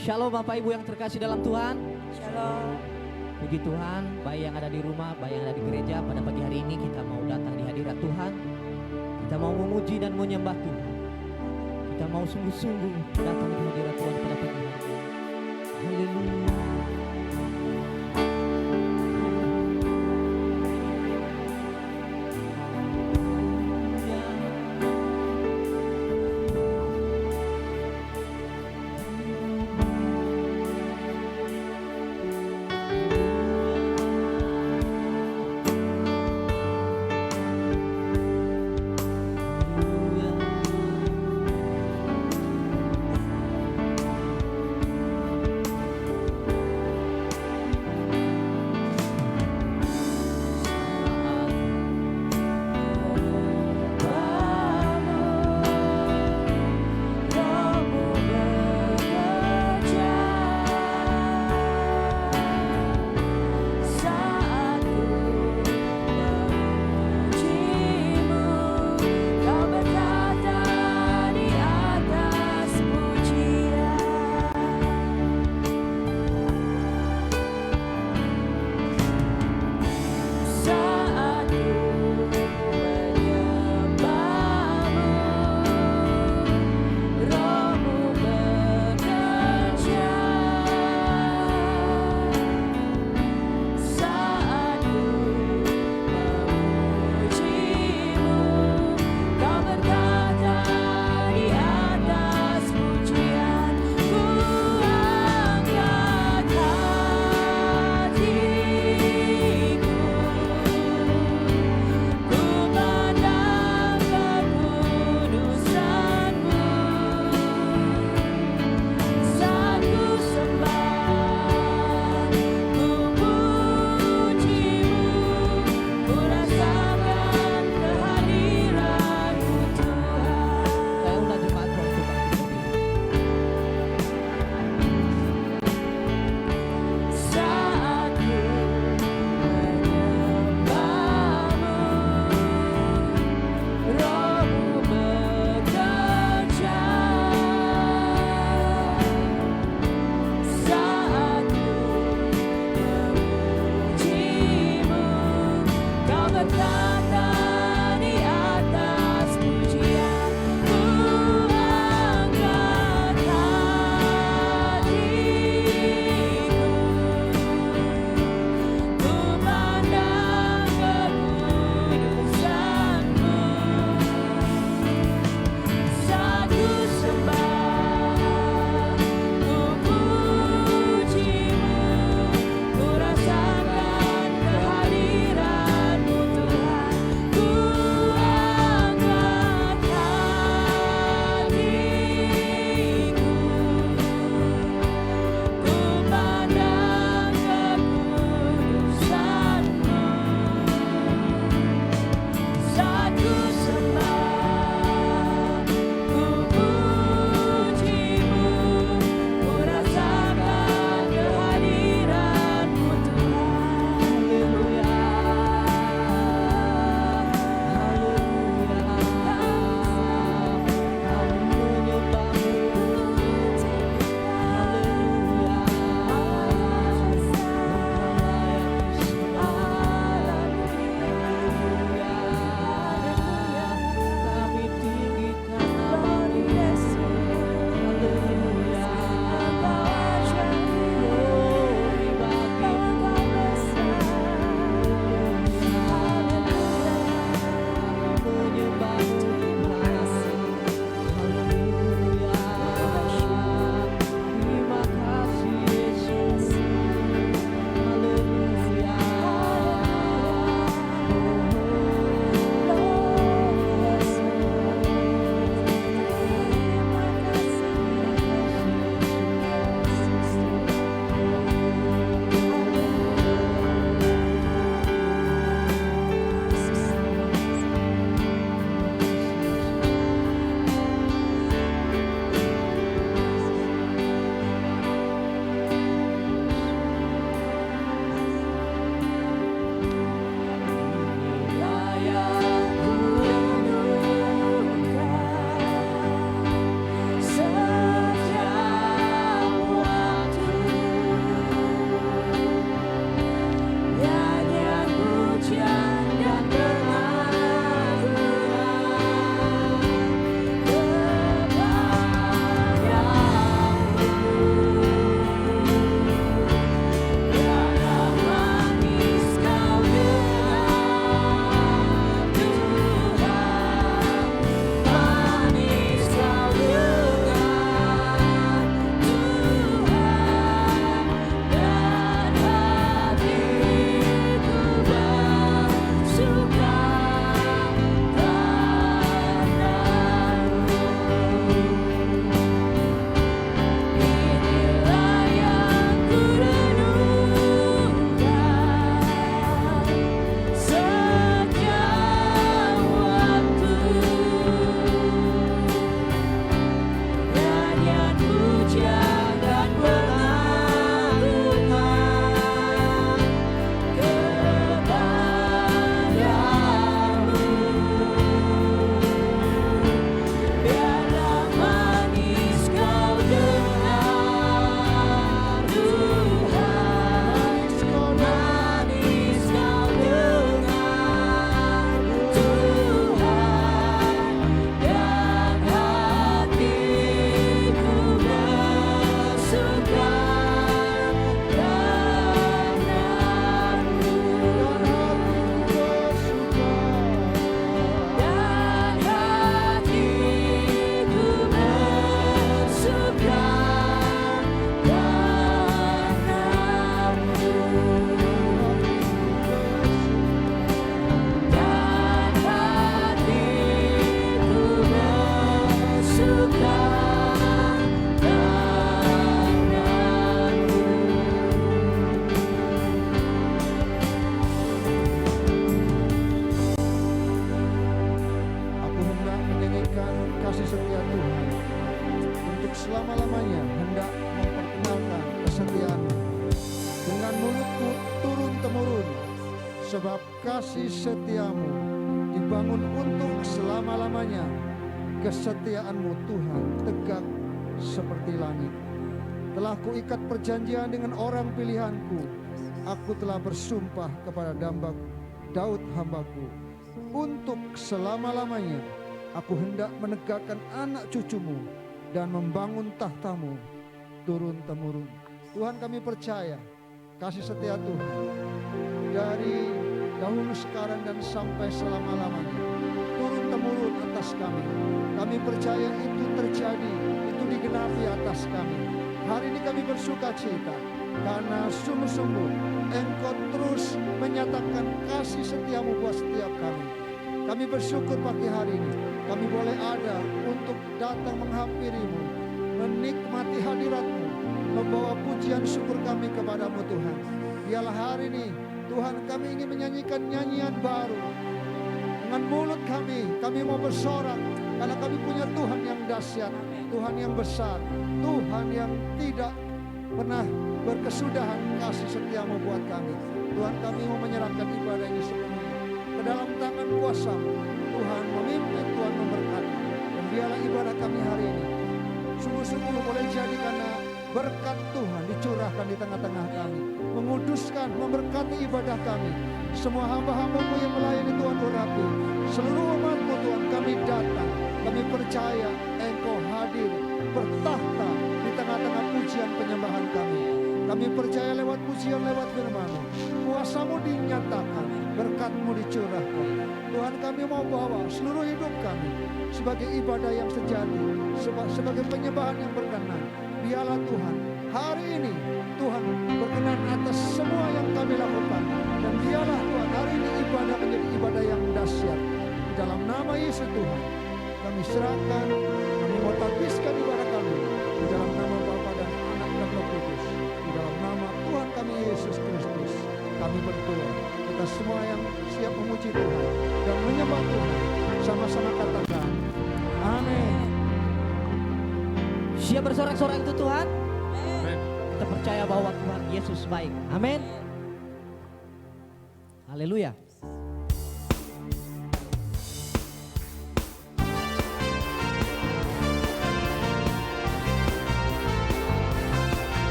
Shalom Bapak Ibu yang terkasih dalam Tuhan. Shalom. Puji Tuhan, baik yang ada di rumah, baik yang ada di gereja. Pada pagi hari ini kita mau datang di hadirat Tuhan. Kita mau memuji dan menyembah Tuhan. Kita mau sungguh-sungguh datang di hadirat Tuhan pada pagi hari ini. Haleluya. selama-lamanya hendak memperkenalkan kesetiaan-Mu. Dengan mulutku turun-temurun, sebab kasih setiamu dibangun untuk selama-lamanya. Kesetiaan-Mu Tuhan tegak seperti langit. Telah kuikat perjanjian dengan orang pilihanku. Aku telah bersumpah kepada Daud hambaku. Untuk selama-lamanya aku hendak menegakkan anak cucumu dan membangun tahtamu turun-temurun. Tuhan, kami percaya kasih setia Tuhan dari dahulu, sekarang, dan sampai selama-lamanya turun-temurun atas kami. Kami percaya itu terjadi, itu digenapi atas kami. Hari ini kami bersuka cita karena sungguh-sungguh Engkau terus menyatakan kasih setiamu buat setiap kami. Kami bersyukur pagi hari ini kami boleh ada untuk datang menghampirimu, menikmati hadirat-Mu, membawa pujian syukur kami kepadamu Tuhan. Biarlah hari ini Tuhan, kami ingin menyanyikan nyanyian baru. Dengan mulut kami mau bersorak karena kami punya Tuhan yang dahsyat, Tuhan yang besar, Tuhan yang tidak pernah berkesudahan kasih setiamu buat kami. Tuhan, kami mau menyerahkan ibadah ini sepenuhnya ke dalam tangan kuasa-Mu. Tuhan memimpin, Tuhan memberkati. Dan biarlah ibadah kami hari ini sungguh-sungguh boleh jadi karena berkat Tuhan dicurahkan di tengah-tengah kami, menguduskan, memberkati ibadah kami. Semua hamba-hamba-Mu yang melayani Tuhan urapi, seluruh umat-Mu Tuhan, kami datang, kami percaya Engkau hadir bertahta di tengah-tengah pujian penyembahan kami. Kami percaya lewat pujian, lewat firman-Mu, kuasa-Mu dinyatakan, berkat-Mu dicurahkan. Tuhan, kami mau bawa seluruh hidup kami sebagai ibadah yang sejati, sebagai penyembahan yang berkenan. Biarlah Tuhan, hari ini Tuhan berkenan atas semua yang kami lakukan. Dan biarlah Tuhan, hari ini ibadah menjadi ibadah yang dahsyat. Di dalam nama Yesus Tuhan, kami serahkan, kami mau tabiskan ibadah kami. Di dalam nama Bapa dan Anak dan Roh Kudus. Di dalam nama Tuhan kami Yesus Kristus, kami berdoa. Kita semua yang siap memuji Tuhan dan menyembah Tuhan, sama-sama katakan, amin. Siap bersorak-sorak itu Tuhan? Amin. Kita percaya bahwa Tuhan Yesus baik. Amin. Haleluya.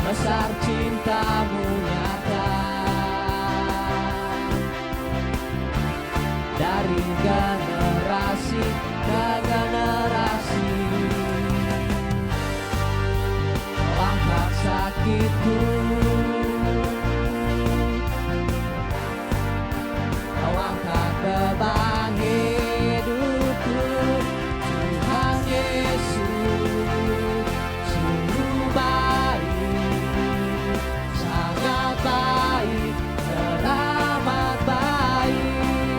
Besar cinta-Mu nyata dari generasi ke generasi. Kau angkat sakitku, Kau angkat beban hidupku. Tuhan Yesus sungguh baik, sangat baik, teramat baik.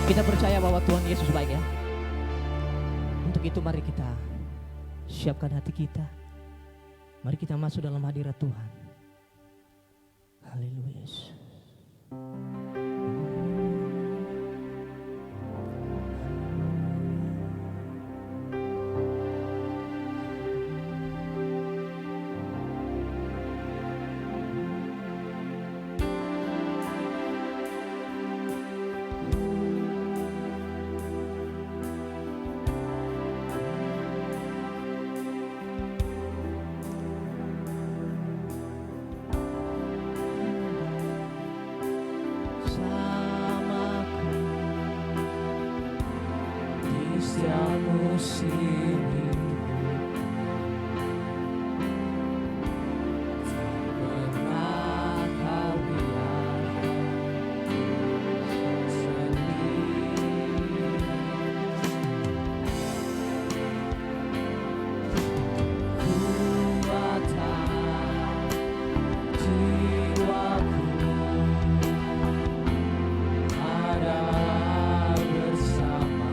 Kita percaya bahwa Tuhan Yesus baik ya. Untuk itu mari kita siapkan hati kita. Mari kita masuk dalam hadirat Tuhan. Haleluya. Setiap musim pernah kau lihat sendiri. Kuatan jiwaku ada bersama.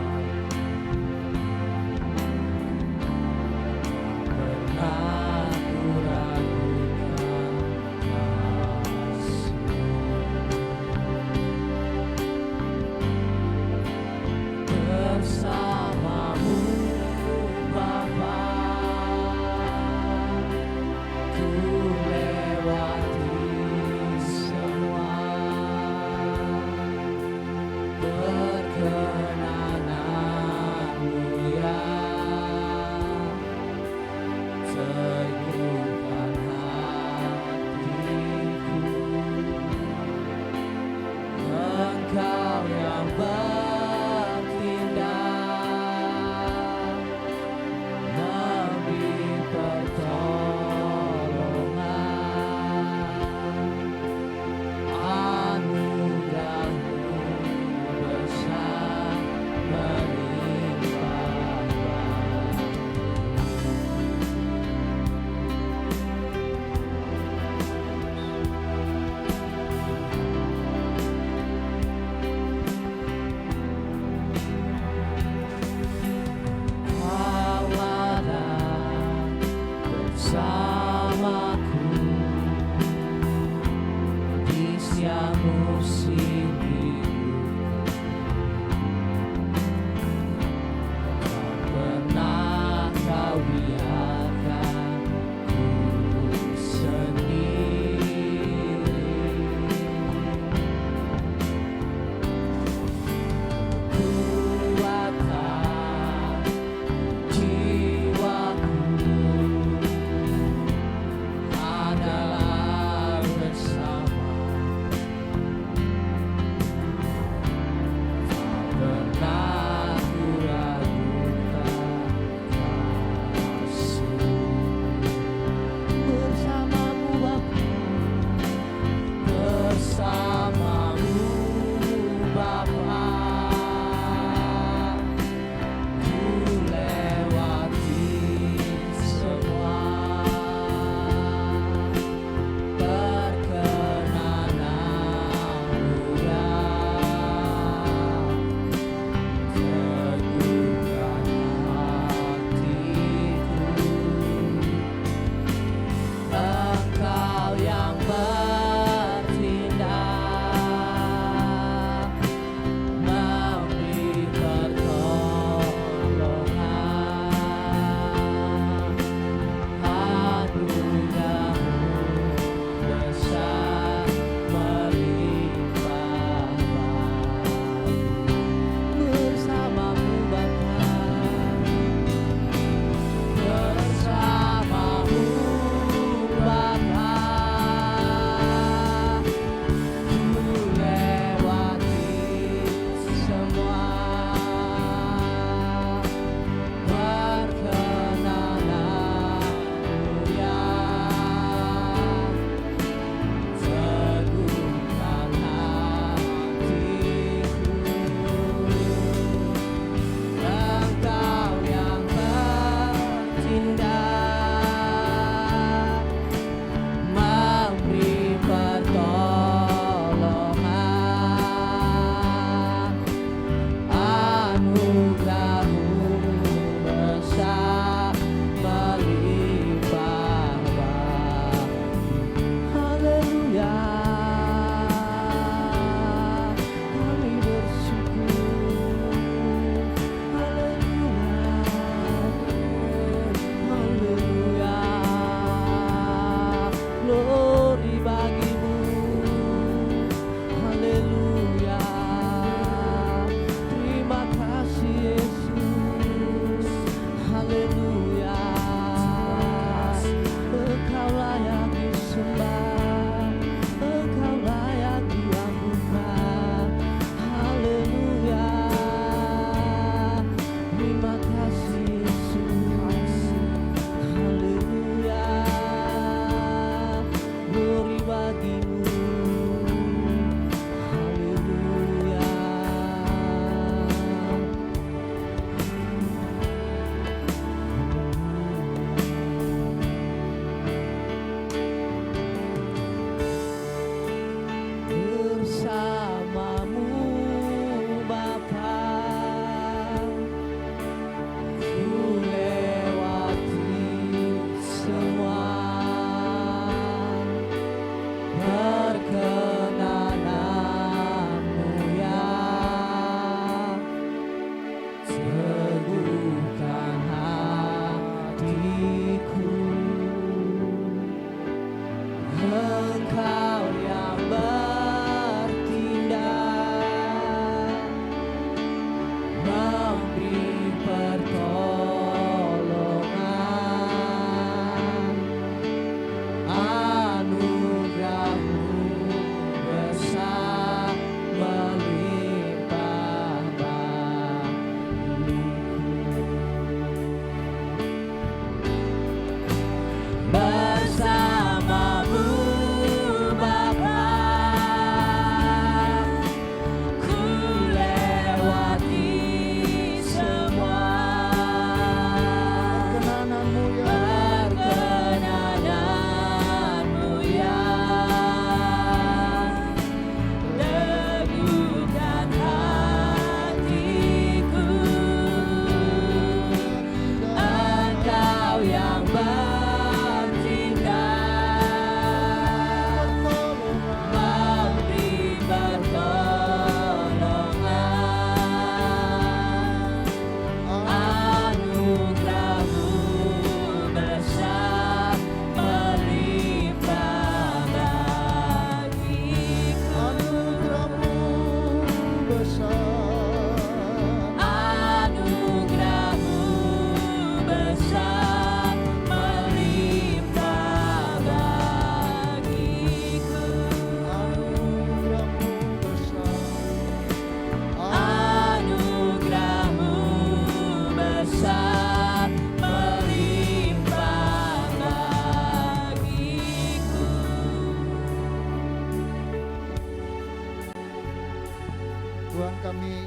kami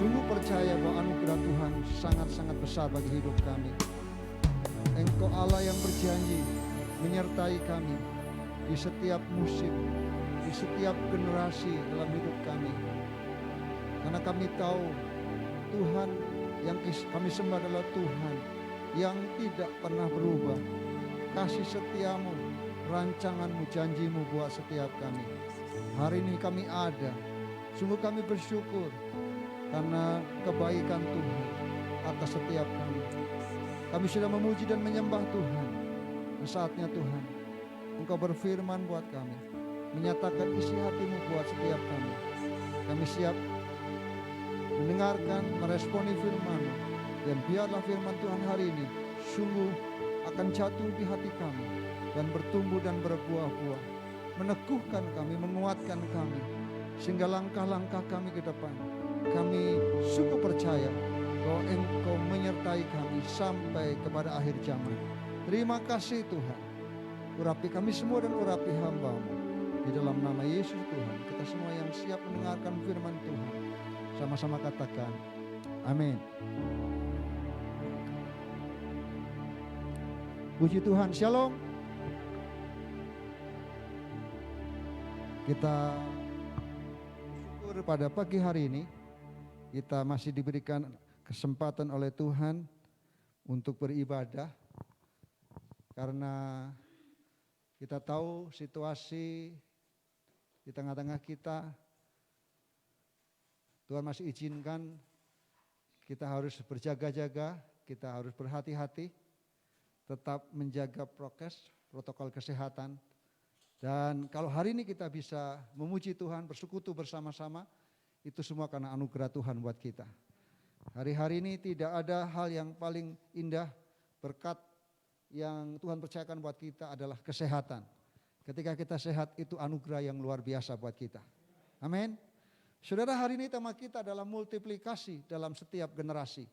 sungguh percaya bahwa anugerah Tuhan sangat-sangat besar bagi hidup kami. Engkau Allah yang berjanji menyertai kami di setiap musim, di setiap generasi dalam hidup kami. Karena kami tahu Tuhan yang kami sembah adalah Tuhan yang tidak pernah berubah. Kasih setiamu, rancanganmu, janjimu buat setiap kami. Hari ini kami ada, sungguh kami bersyukur karena kebaikan Tuhan atas setiap kami. Kami sudah memuji dan menyembah Tuhan. Dan saatnya Tuhan, Engkau berfirman buat kami, menyatakan isi hatimu buat setiap kami. Kami siap mendengarkan, meresponi firman, dan biarlah firman Tuhan hari ini sungguh akan jatuh di hati kami dan bertumbuh dan berbuah-buah, meneguhkan kami, menguatkan kami, sehingga langkah-langkah kami ke depan kami sungguh percaya bahwa Engkau menyertai kami sampai kepada akhir zaman. Terima kasih Tuhan. Urapi kami semua dan urapi hamba-Mu. Di dalam nama Yesus Tuhan, kita semua yang siap mendengarkan firman Tuhan, sama-sama katakan amin. Puji Tuhan, shalom. Kita bersyukur pada pagi hari ini kita masih diberikan kesempatan oleh Tuhan untuk beribadah. Karena kita tahu situasi di tengah-tengah kita, Tuhan masih izinkan kita harus berjaga-jaga, kita harus berhati-hati, tetap menjaga prokes, protokol kesehatan. Dan kalau hari ini kita bisa memuji Tuhan, bersekutu bersama-sama, itu semua karena anugerah Tuhan buat kita. Hari-hari ini tidak ada hal yang paling indah, berkat yang Tuhan percayakan buat kita adalah kesehatan. Ketika kita sehat itu anugerah yang luar biasa buat kita. Amin. Saudara, hari ini tema kita adalah multiplikasi dalam setiap generasi.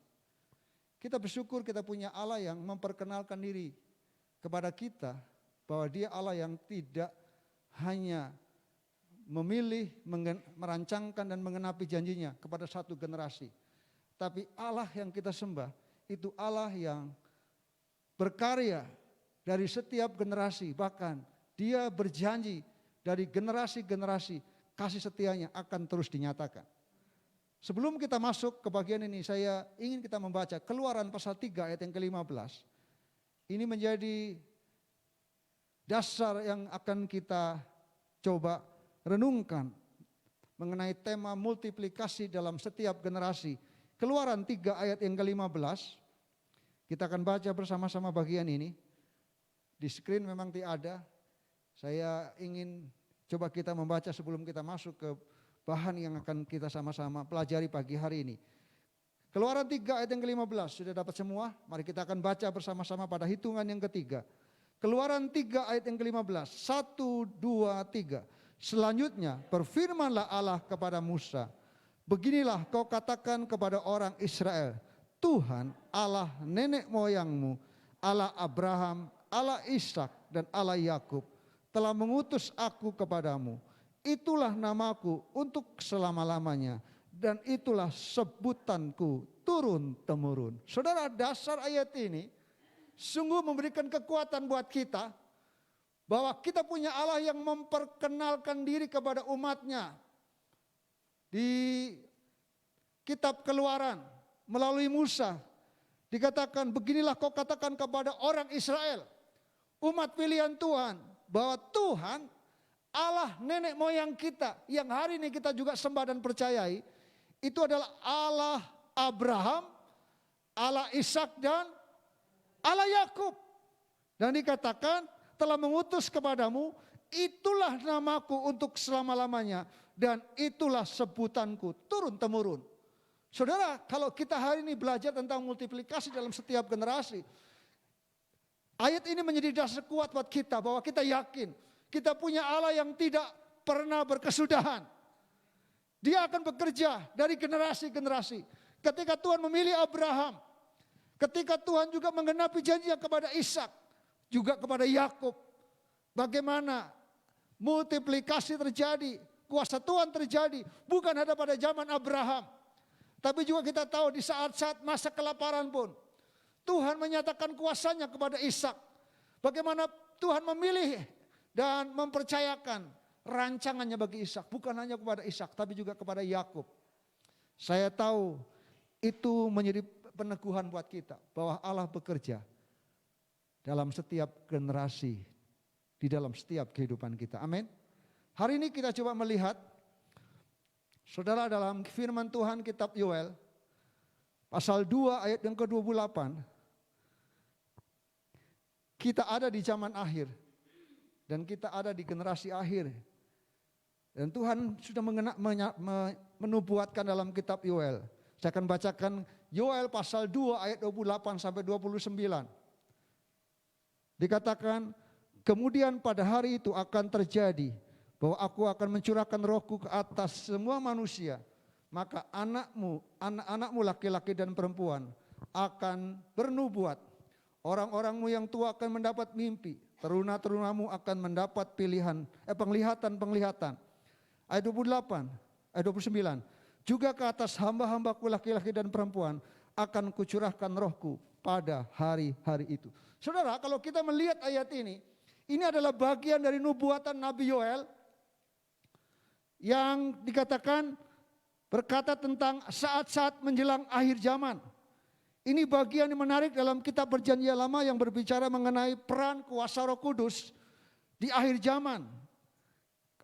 Kita bersyukur kita punya Allah yang memperkenalkan diri kepada kita bahwa Dia Allah yang tidak hanya memilih, merancangkan dan mengenapi janjinya kepada satu generasi. Tapi Allah yang kita sembah itu Allah yang berkarya dari setiap generasi. Bahkan Dia berjanji dari generasi-generasi kasih setianya akan terus dinyatakan. Sebelum kita masuk ke bagian ini, saya ingin kita membaca Keluaran pasal 3 ayat yang ke-15. Ini menjadi dasar yang akan kita coba renungkan mengenai tema multiplikasi dalam setiap generasi. Keluaran 3 ayat yang ke-15. Kita akan baca bersama-sama bagian ini. Di screen memang tidak ada. Saya ingin coba kita membaca sebelum kita masuk ke bahan yang akan kita sama-sama pelajari pagi hari ini. Keluaran 3 ayat yang ke-15. Sudah dapat semua? Mari kita akan baca bersama-sama pada hitungan yang ketiga. Keluaran 3 ayat yang ke-15. 1, 2, 3. Selanjutnya berfirmanlah Allah kepada Musa. Beginilah kau katakan kepada orang Israel. Tuhan Allah nenek moyangmu, Allah Abraham, Allah Ishak dan Allah Yakub telah mengutus aku kepadamu. Itulah namaku untuk selama-lamanya dan itulah sebutanku turun-temurun. Saudara, dasar ayat ini sungguh memberikan kekuatan buat kita bahwa kita punya Allah yang memperkenalkan diri kepada umatnya. Di kitab Keluaran melalui Musa dikatakan, beginilah kau katakan kepada orang Israel, umat pilihan Tuhan, bahwa Tuhan Allah nenek moyang kita yang hari ini kita juga sembah dan percayai, itu adalah Allah Abraham, Allah Ishak dan Allah Yakub. Dan dikatakan telah mengutus kepadamu, itulah namaku untuk selama-lamanya dan itulah sebutanku turun-temurun. Saudara, kalau kita hari ini belajar tentang multiplikasi dalam setiap generasi, ayat ini menjadi dasar kuat buat kita bahwa kita yakin kita punya Allah yang tidak pernah berkesudahan. Dia akan bekerja dari generasi-generasi. Ketika Tuhan memilih Abraham, ketika Tuhan juga menggenapi janjinya kepada Ishak, juga kepada Yakub, bagaimana multiplikasi terjadi, kuasa Tuhan terjadi bukan hanya pada zaman Abraham, tapi juga kita tahu di saat-saat masa kelaparan pun Tuhan menyatakan kuasanya kepada Ishak. Bagaimana Tuhan memilih dan mempercayakan rancangannya bagi Ishak, bukan hanya kepada Ishak tapi juga kepada Yakub. Saya tahu itu menjadi peneguhan buat kita bahwa Allah bekerja dalam setiap generasi, di dalam setiap kehidupan kita. Amin. Hari ini kita coba melihat, saudara, dalam firman Tuhan kitab Yoel pasal 2 ayat yang ke-28. Kita ada di zaman akhir dan kita ada di generasi akhir. Dan Tuhan sudah menubuatkan dalam kitab Yoel. Saya akan bacakan Yoel pasal 2 ayat 28 sampai 29. Dikatakan, kemudian pada hari itu akan terjadi bahwa aku akan mencurahkan rohku ke atas semua manusia. Maka anak-anakmu laki-laki dan perempuan akan bernubuat. Orang-orangmu yang tua akan mendapat mimpi. Teruna-terunamu akan mendapat penglihatan-penglihatan. Ayat 28, ayat 29. Juga ke atas hamba-hambaku laki-laki dan perempuan akan kucurahkan rohku pada hari-hari itu. Saudara, kalau kita melihat ayat ini adalah bagian dari nubuatan Nabi Yoel yang dikatakan berkata tentang saat-saat menjelang akhir zaman. Ini bagian yang menarik dalam kitab Perjanjian Lama yang berbicara mengenai peran kuasa Roh Kudus di akhir zaman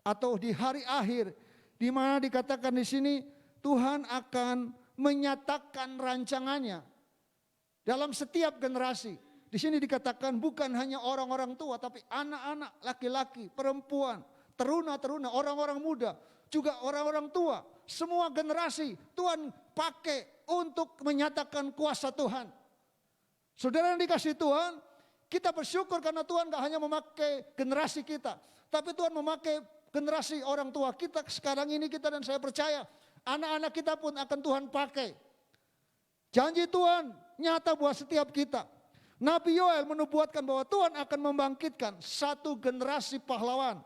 atau di hari akhir, di mana dikatakan di sini Tuhan akan menyatakan rancangannya dalam setiap generasi. Di sini dikatakan bukan hanya orang-orang tua, tapi anak-anak, laki-laki, perempuan, teruna-teruna, orang-orang muda, juga orang-orang tua. Semua generasi Tuhan pakai untuk menyatakan kuasa Tuhan. Saudara yang dikasih Tuhan, kita bersyukur karena Tuhan gak hanya memakai generasi kita, tapi Tuhan memakai generasi orang tua kita sekarang ini, kita dan saya percaya anak-anak kita pun akan Tuhan pakai. Janji Tuhan nyata buat setiap kita. Nabi Yoel menubuatkan bahwa Tuhan akan membangkitkan satu generasi pahlawan.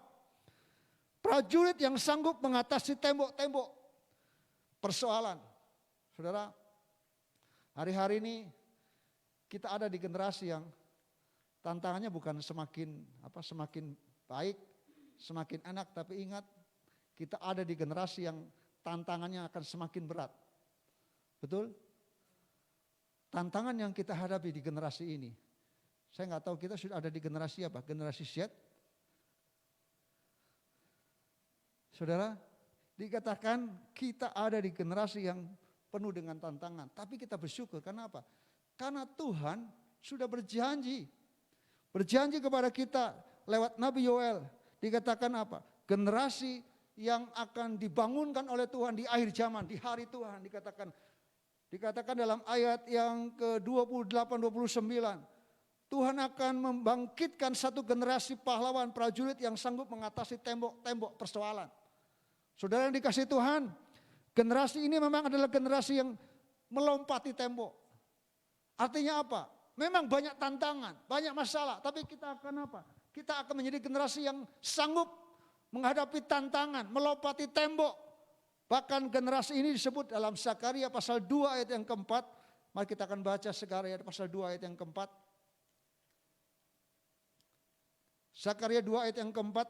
Prajurit yang sanggup mengatasi tembok-tembok persoalan. Saudara, hari-hari ini kita ada di generasi yang tantangannya bukan semakin baik, semakin enak, tapi ingat kita ada di generasi yang tantangannya akan semakin berat. Betul? Tantangan yang kita hadapi di generasi ini. Saya nggak tahu kita sudah ada di generasi apa? Generasi Z. Saudara, dikatakan kita ada di generasi yang penuh dengan tantangan. Tapi kita bersyukur, karena apa? Karena Tuhan sudah berjanji. Berjanji kepada kita lewat Nabi Yoel. Dikatakan apa? Generasi yang akan dibangunkan oleh Tuhan di akhir zaman, di hari Tuhan. Dikatakan dalam ayat yang ke-28-29. Tuhan akan membangkitkan satu generasi pahlawan prajurit yang sanggup mengatasi tembok-tembok persoalan. Saudara yang dikasih Tuhan, generasi ini memang adalah generasi yang melompati tembok. Artinya apa? Memang banyak tantangan, banyak masalah, tapi kita akan apa? Kita akan menjadi generasi yang sanggup menghadapi tantangan, melompati tembok. Bahkan generasi ini disebut dalam Zakaria pasal 2 ayat yang keempat. Mari kita akan baca Zakaria pasal 2 ayat yang keempat. Zakaria 2 ayat yang keempat.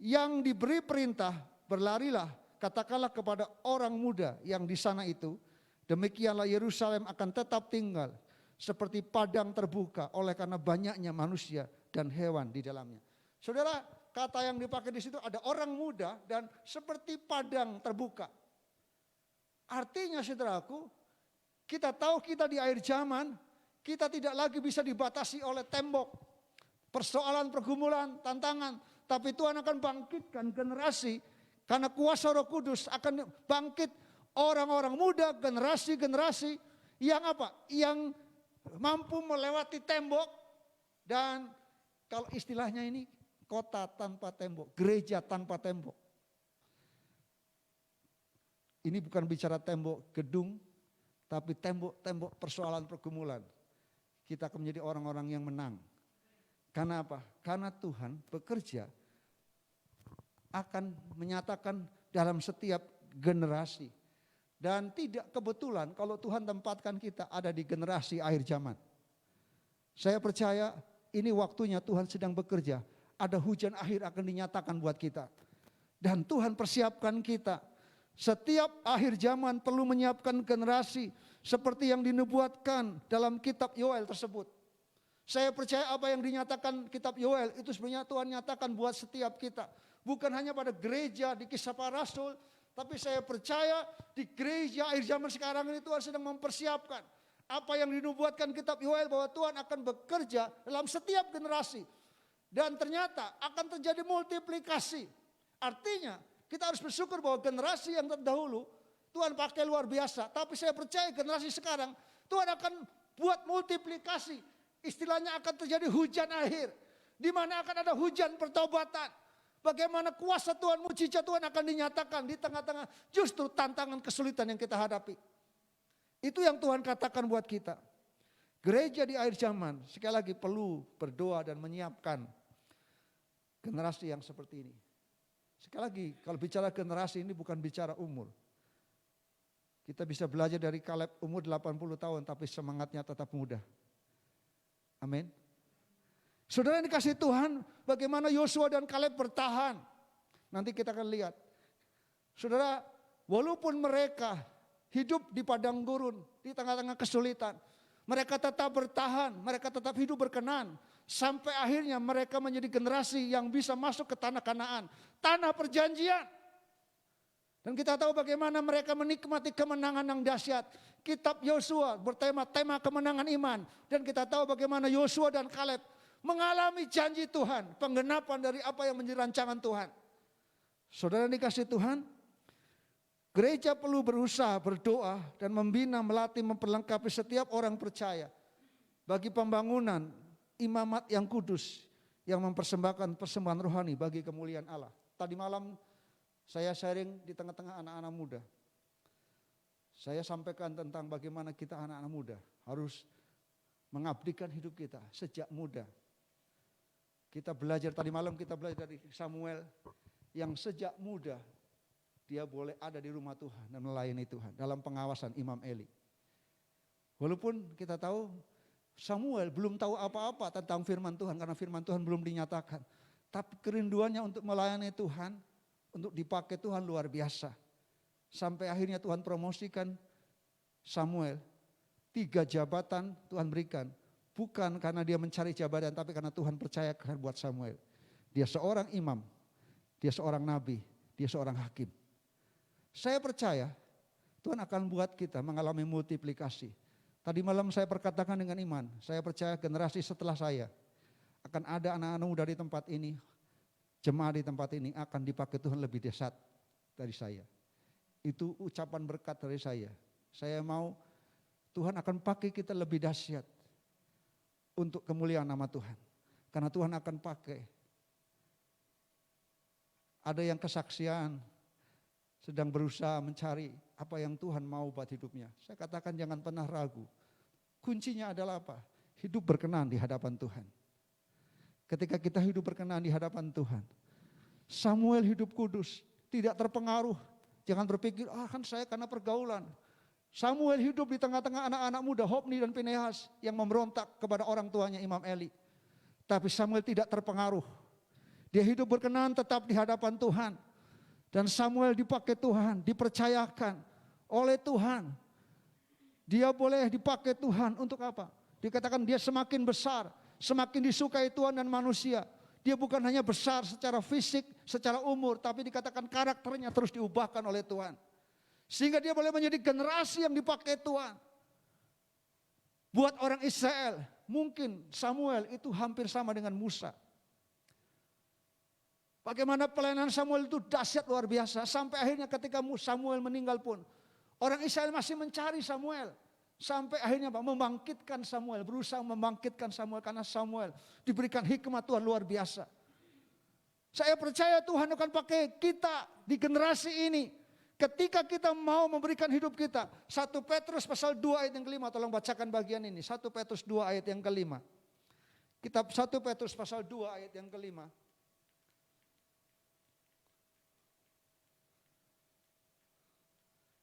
Yang diberi perintah, berlarilah, katakanlah kepada orang muda yang di sana itu, demikianlah Yerusalem akan tetap tinggal seperti padang terbuka oleh karena banyaknya manusia dan hewan di dalamnya. Saudara, kata yang dipakai di situ ada orang muda dan seperti padang terbuka. Artinya saudaraku, kita tahu kita di akhir zaman, kita tidak lagi bisa dibatasi oleh tembok, persoalan, pergumulan, tantangan. Tapi Tuhan akan bangkitkan generasi, karena kuasa Roh Kudus akan bangkit orang-orang muda, generasi-generasi yang apa? Yang mampu melewati tembok. Dan kalau istilahnya ini, kota tanpa tembok, gereja tanpa tembok. Ini bukan bicara tembok gedung, tapi tembok-tembok persoalan pergumulan. Kita akan menjadi orang-orang yang menang. Karena apa? Karena Tuhan bekerja akan menyatakan dalam setiap generasi. Dan tidak kebetulan kalau Tuhan tempatkan kita ada di generasi akhir zaman. Saya percaya ini waktunya Tuhan sedang bekerja. Ada hujan akhir akan dinyatakan buat kita. Dan Tuhan persiapkan kita. Setiap akhir zaman perlu menyiapkan generasi seperti yang dinubuatkan dalam kitab Yoel tersebut. Saya percaya apa yang dinyatakan kitab Yoel itu sebenarnya Tuhan nyatakan buat setiap kita. Bukan hanya pada gereja di Kisah Para Rasul, tapi saya percaya di gereja akhir zaman sekarang ini Tuhan sedang mempersiapkan apa yang dinubuatkan kitab Yoel bahwa Tuhan akan bekerja dalam setiap generasi. Dan ternyata akan terjadi multiplikasi. Artinya kita harus bersyukur bahwa generasi yang terdahulu Tuhan pakai luar biasa. Tapi saya percaya generasi sekarang Tuhan akan buat multiplikasi. Istilahnya akan terjadi hujan akhir. Di mana akan ada hujan pertobatan. Bagaimana kuasa Tuhan, mujizat Tuhan akan dinyatakan di tengah-tengah justru tantangan kesulitan yang kita hadapi. Itu yang Tuhan katakan buat kita. Gereja di akhir zaman sekali lagi perlu berdoa dan menyiapkan generasi yang seperti ini. Sekali lagi kalau bicara generasi ini bukan bicara umur. Kita bisa belajar dari Kaleb umur 80 tahun tapi semangatnya tetap muda. Amin. Saudara yang dikasih Tuhan, bagaimana Yosua dan Kaleb bertahan. Nanti kita akan lihat. Saudara, walaupun mereka hidup di padang gurun, di tengah-tengah kesulitan, mereka tetap bertahan, mereka tetap hidup berkenan. Sampai akhirnya mereka menjadi generasi yang bisa masuk ke tanah Kanaan, tanah perjanjian. Dan kita tahu bagaimana mereka menikmati kemenangan yang dahsyat. Kitab Yosua bertema tema kemenangan iman. Dan kita tahu bagaimana Yosua dan Kaleb mengalami janji Tuhan. Penggenapan dari apa yang menjadi rancangan Tuhan. Saudara dikasih Tuhan, gereja perlu berusaha, berdoa dan membina, melatih, memperlengkapi setiap orang percaya. Bagi pembangunan imamat yang kudus. Yang mempersembahkan persembahan rohani bagi kemuliaan Allah. Tadi malam saya sharing di tengah-tengah anak-anak muda. Saya sampaikan tentang bagaimana kita anak-anak muda harus mengabdikan hidup kita sejak muda. Kita belajar tadi malam kita belajar dari Samuel yang sejak muda dia boleh ada di rumah Tuhan dan melayani Tuhan dalam pengawasan Imam Eli. Walaupun kita tahu Samuel belum tahu apa-apa tentang firman Tuhan karena firman Tuhan belum dinyatakan. Tapi kerinduannya untuk melayani Tuhan, untuk dipakai Tuhan luar biasa. Sampai akhirnya Tuhan promosikan Samuel. 3 jabatan Tuhan berikan. Bukan karena dia mencari jabatan, tapi karena Tuhan percayakan buat Samuel. Dia seorang imam, dia seorang nabi, dia seorang hakim. Saya percaya Tuhan akan buat kita mengalami multiplikasi. Tadi malam saya perkatakan dengan iman, saya percaya generasi setelah saya akan ada anak-anak muda di tempat ini, jemaah di tempat ini akan dipakai Tuhan lebih dahsyat dari saya. Itu ucapan berkat dari saya. Saya mau Tuhan akan pakai kita lebih dahsyat untuk kemuliaan nama Tuhan. Karena Tuhan akan pakai. Ada yang kesaksian sedang berusaha mencari apa yang Tuhan mau buat hidupnya. Saya katakan jangan pernah ragu. Kuncinya adalah apa? Hidup berkenan di hadapan Tuhan. Ketika kita hidup berkenan di hadapan Tuhan. Samuel hidup kudus, tidak terpengaruh. Jangan berpikir, kan saya karena pergaulan. Samuel hidup di tengah-tengah anak-anak muda, Hofni dan Pinehas yang memberontak kepada orang tuanya Imam Eli. Tapi Samuel tidak terpengaruh. Dia hidup berkenan tetap di hadapan Tuhan. Dan Samuel dipakai Tuhan, dipercayakan oleh Tuhan. Dia boleh dipakai Tuhan untuk apa? Dikatakan dia semakin besar, semakin disukai Tuhan dan manusia. Dia bukan hanya besar secara fisik, secara umur, tapi dikatakan karakternya terus diubahkan oleh Tuhan. Sehingga dia boleh menjadi generasi yang dipakai Tuhan. Buat orang Israel, mungkin Samuel itu hampir sama dengan Musa. Bagaimana pelayanan Samuel itu dahsyat luar biasa. Sampai akhirnya ketika Samuel meninggal pun, orang Israel masih mencari Samuel. Sampai akhirnya membangkitkan Samuel, berusaha membangkitkan Samuel karena Samuel diberikan hikmat Tuhan luar biasa. Saya percaya Tuhan akan pakai kita di generasi ini. Ketika kita mau memberikan hidup kita. 1 Petrus pasal 2 ayat yang kelima, tolong bacakan bagian ini. 1 Petrus 2 ayat yang kelima. Kitab 1 Petrus pasal 2 ayat yang kelima.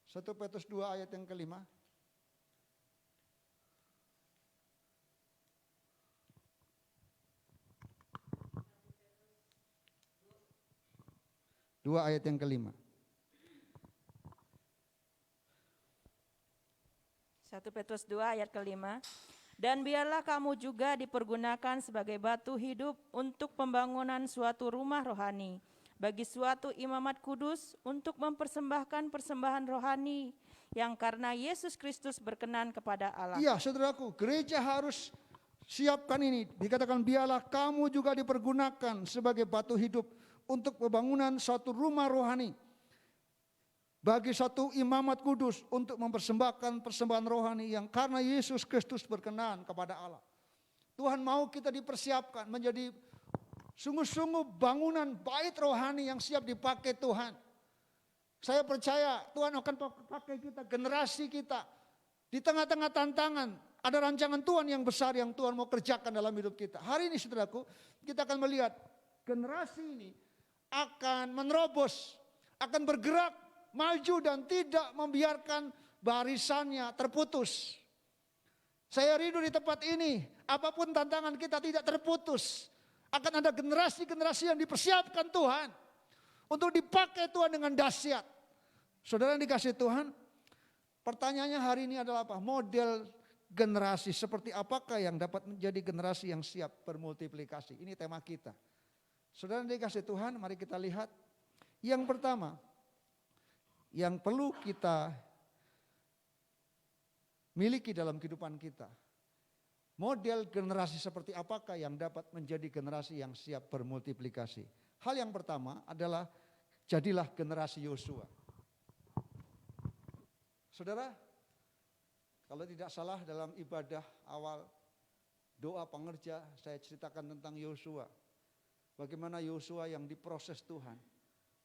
1 Petrus 2 ayat yang kelima. Dua ayat yang kelima. 1 Petrus 2 ayat kelima. Dan biarlah kamu juga dipergunakan sebagai batu hidup untuk pembangunan suatu rumah rohani, bagi suatu imamat kudus untuk mempersembahkan persembahan rohani yang karena Yesus Kristus berkenan kepada Allah. Iya, saudaraku, gereja harus siapkan ini. Dikatakan biarlah kamu juga dipergunakan sebagai batu hidup untuk pembangunan suatu rumah rohani, bagi satu imamat kudus untuk mempersembahkan persembahan rohani yang karena Yesus Kristus berkenan kepada Allah. Tuhan mau kita dipersiapkan menjadi sungguh-sungguh bangunan bait rohani yang siap dipakai Tuhan. Saya percaya Tuhan akan pakai kita, generasi kita. Di tengah-tengah tantangan, ada rancangan Tuhan yang besar yang Tuhan mau kerjakan dalam hidup kita. Hari ini saudaraku, kita akan melihat generasi ini akan menerobos, akan bergerak maju dan tidak membiarkan barisannya terputus. Saya rindu di tempat ini, apapun tantangan kita tidak terputus. Akan ada generasi-generasi yang dipersiapkan Tuhan untuk dipakai Tuhan dengan dahsyat. Saudara yang dikasih Tuhan, pertanyaannya hari ini adalah apa? Model generasi seperti apakah yang dapat menjadi generasi yang siap bermultiplikasi? Ini tema kita. Saudara yang dikasih Tuhan, mari kita lihat. Yang pertama, yang perlu kita miliki dalam kehidupan kita. Model generasi seperti apakah yang dapat menjadi generasi yang siap bermultiplikasi? Hal yang pertama adalah jadilah generasi Yosua. Saudara, kalau tidak salah dalam ibadah awal doa pengerja saya ceritakan tentang Yosua. Bagaimana Yosua yang diproses Tuhan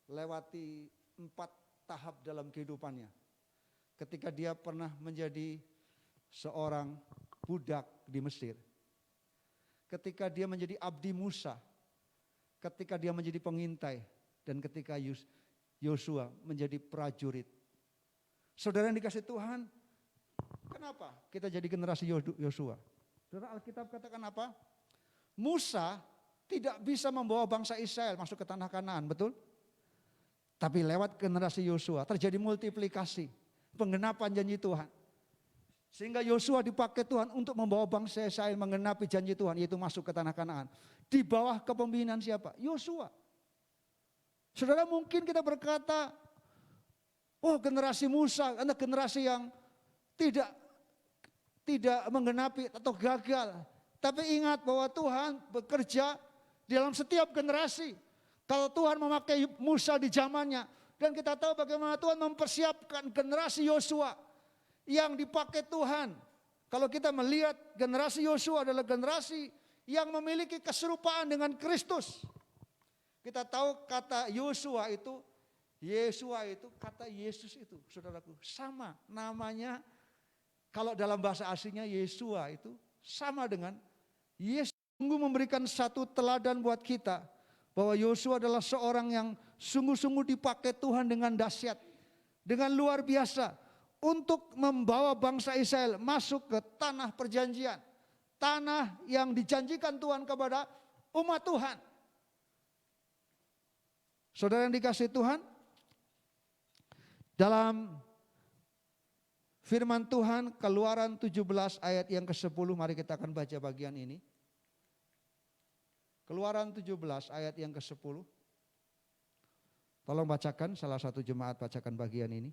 lewati 4 tahap dalam kehidupannya. Ketika dia pernah menjadi seorang budak di Mesir. Ketika dia menjadi abdi Musa. Ketika dia menjadi pengintai. Dan ketika Yosua menjadi prajurit. Saudara yang dikasih Tuhan, kenapa kita jadi generasi Yosua? Saudara, Alkitab katakan apa? Musa tidak bisa membawa bangsa Israel masuk ke tanah Kanaan, betul? Tapi lewat generasi Yosua terjadi multiplikasi, penggenapan janji Tuhan. Sehingga Yosua dipakai Tuhan untuk membawa bangsa Israel menggenapi janji Tuhan, yaitu masuk ke tanah Kanaan. Di bawah kepemimpinan siapa? Yosua. Saudara, mungkin kita berkata, oh generasi Musa, adalah generasi yang tidak menggenapi atau gagal. Tapi ingat bahwa Tuhan bekerja di dalam setiap generasi. Kalau Tuhan memakai Musa di zamannya, dan kita tahu bagaimana Tuhan mempersiapkan generasi Yosua yang dipakai Tuhan. Kalau kita melihat generasi Yosua adalah generasi yang memiliki keserupaan dengan Kristus. Kita tahu kata Yosua itu kata Yesus itu, saudaraku, sama namanya. Kalau dalam bahasa aslinya Yesua itu sama dengan Yesus. Sungguh memberikan satu teladan buat kita bahwa Yosua adalah seorang yang sungguh-sungguh dipakai Tuhan dengan dahsyat, dengan luar biasa untuk membawa bangsa Israel masuk ke tanah perjanjian, tanah yang dijanjikan Tuhan kepada umat Tuhan. Saudara yang dikasih Tuhan, dalam firman Tuhan Keluaran 17 ayat yang ke-10, mari kita akan baca bagian ini. Keluaran 17 ayat yang ke-10. Tolong bacakan, salah satu jemaat bacakan bagian ini.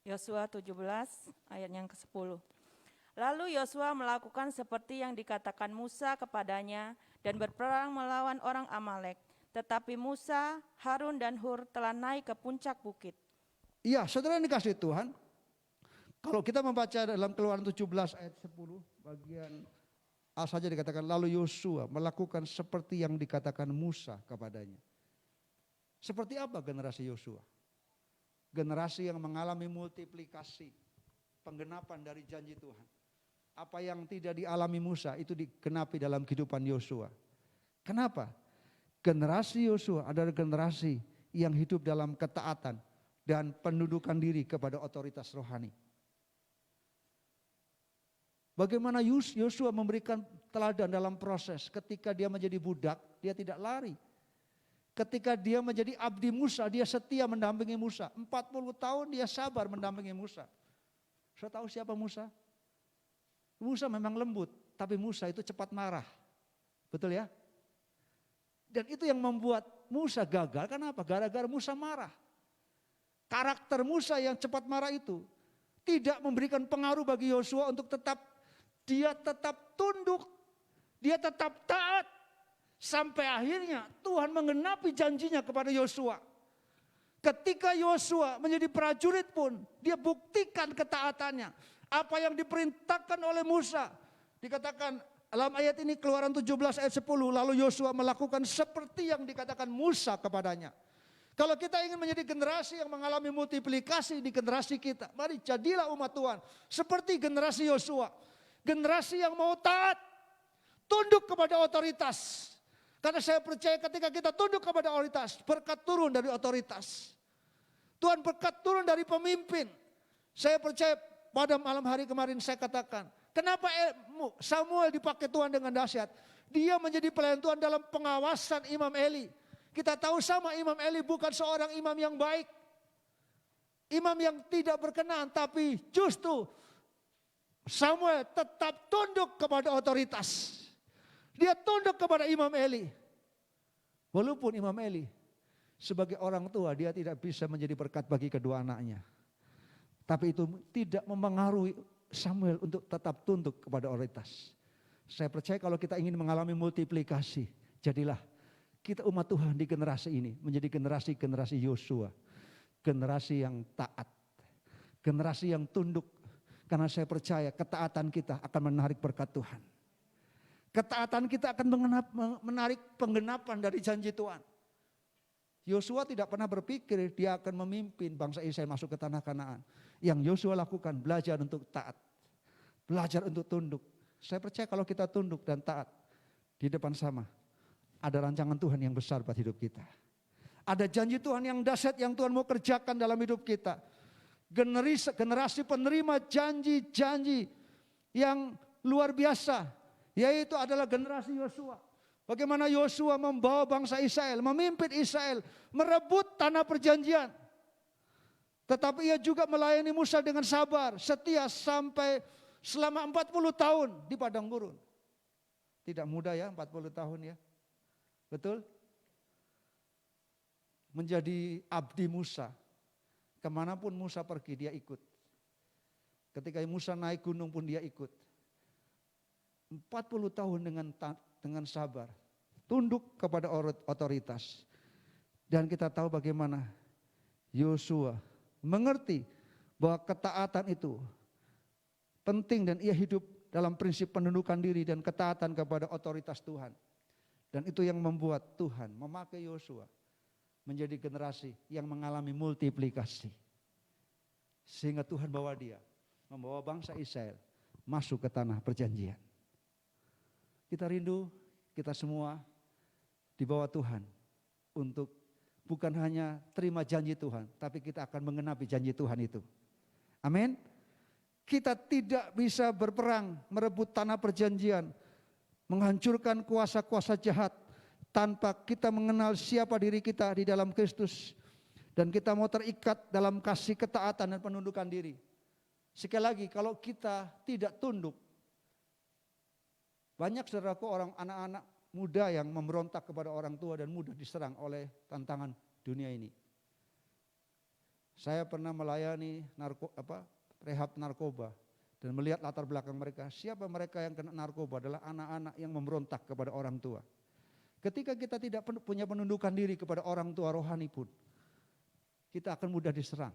Yosua 17 ayat yang ke-10. Lalu Yosua melakukan seperti yang dikatakan Musa kepadanya dan berperang melawan orang Amalek. Tetapi Musa, Harun dan Hur telah naik ke puncak bukit. Iya, saudara yang dikasih Tuhan, kalau kita membaca dalam Keluaran 17 ayat 10 bagian A saja dikatakan, lalu Yosua melakukan seperti yang dikatakan Musa kepadanya. Seperti apa generasi Yosua? Generasi yang mengalami multiplikasi, penggenapan dari janji Tuhan. Apa yang tidak dialami Musa itu digenapi dalam kehidupan Yosua. Kenapa? Generasi Yosua adalah generasi yang hidup dalam ketaatan dan penundukan diri kepada otoritas rohani. Bagaimana Yosua memberikan teladan dalam proses ketika dia menjadi budak, dia tidak lari. Ketika dia menjadi abdi Musa, dia setia mendampingi Musa. 40 tahun dia sabar mendampingi Musa. Saya tahu siapa Musa? Musa memang lembut, tapi Musa itu cepat marah. Betul ya? Dan itu yang membuat Musa gagal. Kenapa? Gara-gara Musa marah. Karakter Musa yang cepat marah itu tidak memberikan pengaruh bagi Yosua untuk dia tetap tunduk, dia tetap taat. Sampai akhirnya Tuhan menggenapi janjinya kepada Yosua. Ketika Yosua menjadi prajurit pun, dia buktikan ketaatannya. Apa yang diperintahkan oleh Musa, dikatakan dalam ayat ini Keluaran 17 ayat 10, lalu Yosua melakukan seperti yang dikatakan Musa kepadanya. Kalau kita ingin menjadi generasi yang mengalami multiplikasi di generasi kita, mari jadilah umat Tuhan seperti generasi Yosua. Generasi yang mau taat, tunduk kepada otoritas. Karena saya percaya ketika kita tunduk kepada otoritas, berkat turun dari otoritas. Tuhan berkat turun dari pemimpin. Saya percaya pada malam hari kemarin saya katakan, kenapa Samuel dipakai Tuhan dengan dahsyat? Dia menjadi pelayan Tuhan dalam pengawasan Imam Eli. Kita tahu sama Imam Eli bukan seorang imam yang baik. Imam yang tidak berkenan, tapi justru Samuel tetap tunduk kepada otoritas. Dia tunduk kepada Imam Eli. Walaupun Imam Eli sebagai orang tua dia tidak bisa menjadi berkat bagi kedua anaknya. Tapi itu tidak mempengaruhi Samuel untuk tetap tunduk kepada otoritas. Saya percaya kalau kita ingin mengalami multiplikasi, jadilah kita umat Tuhan di generasi ini menjadi generasi Yosua. Generasi yang taat, generasi yang tunduk. Karena saya percaya ketaatan kita akan menarik berkat Tuhan. Ketaatan kita akan menarik penggenapan dari janji Tuhan. Yosua tidak pernah berpikir dia akan memimpin bangsa Israel masuk ke tanah Kanaan. Yang Yosua lakukan belajar untuk taat, belajar untuk tunduk. Saya percaya kalau kita tunduk dan taat di depan sama, ada rancangan Tuhan yang besar buat hidup kita. Ada janji Tuhan yang dahsyat yang Tuhan mau kerjakan dalam hidup kita. Generasi penerima janji-janji yang luar biasa, yaitu adalah generasi Yosua. Bagaimana Yosua membawa bangsa Israel, memimpin Israel, merebut tanah perjanjian. Tetapi ia juga melayani Musa dengan sabar, setia sampai selama 40 tahun di padang gurun. Tidak mudah ya 40 tahun ya. Betul? Menjadi abdi Musa. Kemanapun Musa pergi dia ikut. Ketika Musa naik gunung pun dia ikut. 40 tahun dengan sabar. Tunduk kepada otoritas. Dan kita tahu bagaimana Yosua mengerti bahwa ketaatan itu penting dan ia hidup dalam prinsip penundukan diri dan ketaatan kepada otoritas Tuhan. Dan itu yang membuat Tuhan memakai Yosua menjadi generasi yang mengalami multiplikasi. Sehingga Tuhan membawa bangsa Israel masuk ke tanah perjanjian. Kita rindu, kita semua di bawah Tuhan untuk bukan hanya terima janji Tuhan, tapi kita akan mengenapi janji Tuhan itu. Amin. Kita tidak bisa berperang merebut tanah perjanjian, menghancurkan kuasa-kuasa jahat tanpa kita mengenal siapa diri kita di dalam Kristus. Dan kita mau terikat dalam kasih ketaatan dan penundukan diri. Sekali lagi kalau kita tidak tunduk, banyak saudaraku anak-anak muda yang memberontak kepada orang tua dan mudah diserang oleh tantangan dunia ini. Saya pernah melayani rehab narkoba dan melihat latar belakang mereka. Siapa mereka yang kena narkoba adalah anak-anak yang memberontak kepada orang tua. Ketika kita tidak punya penundukan diri kepada orang tua rohani pun, kita akan mudah diserang.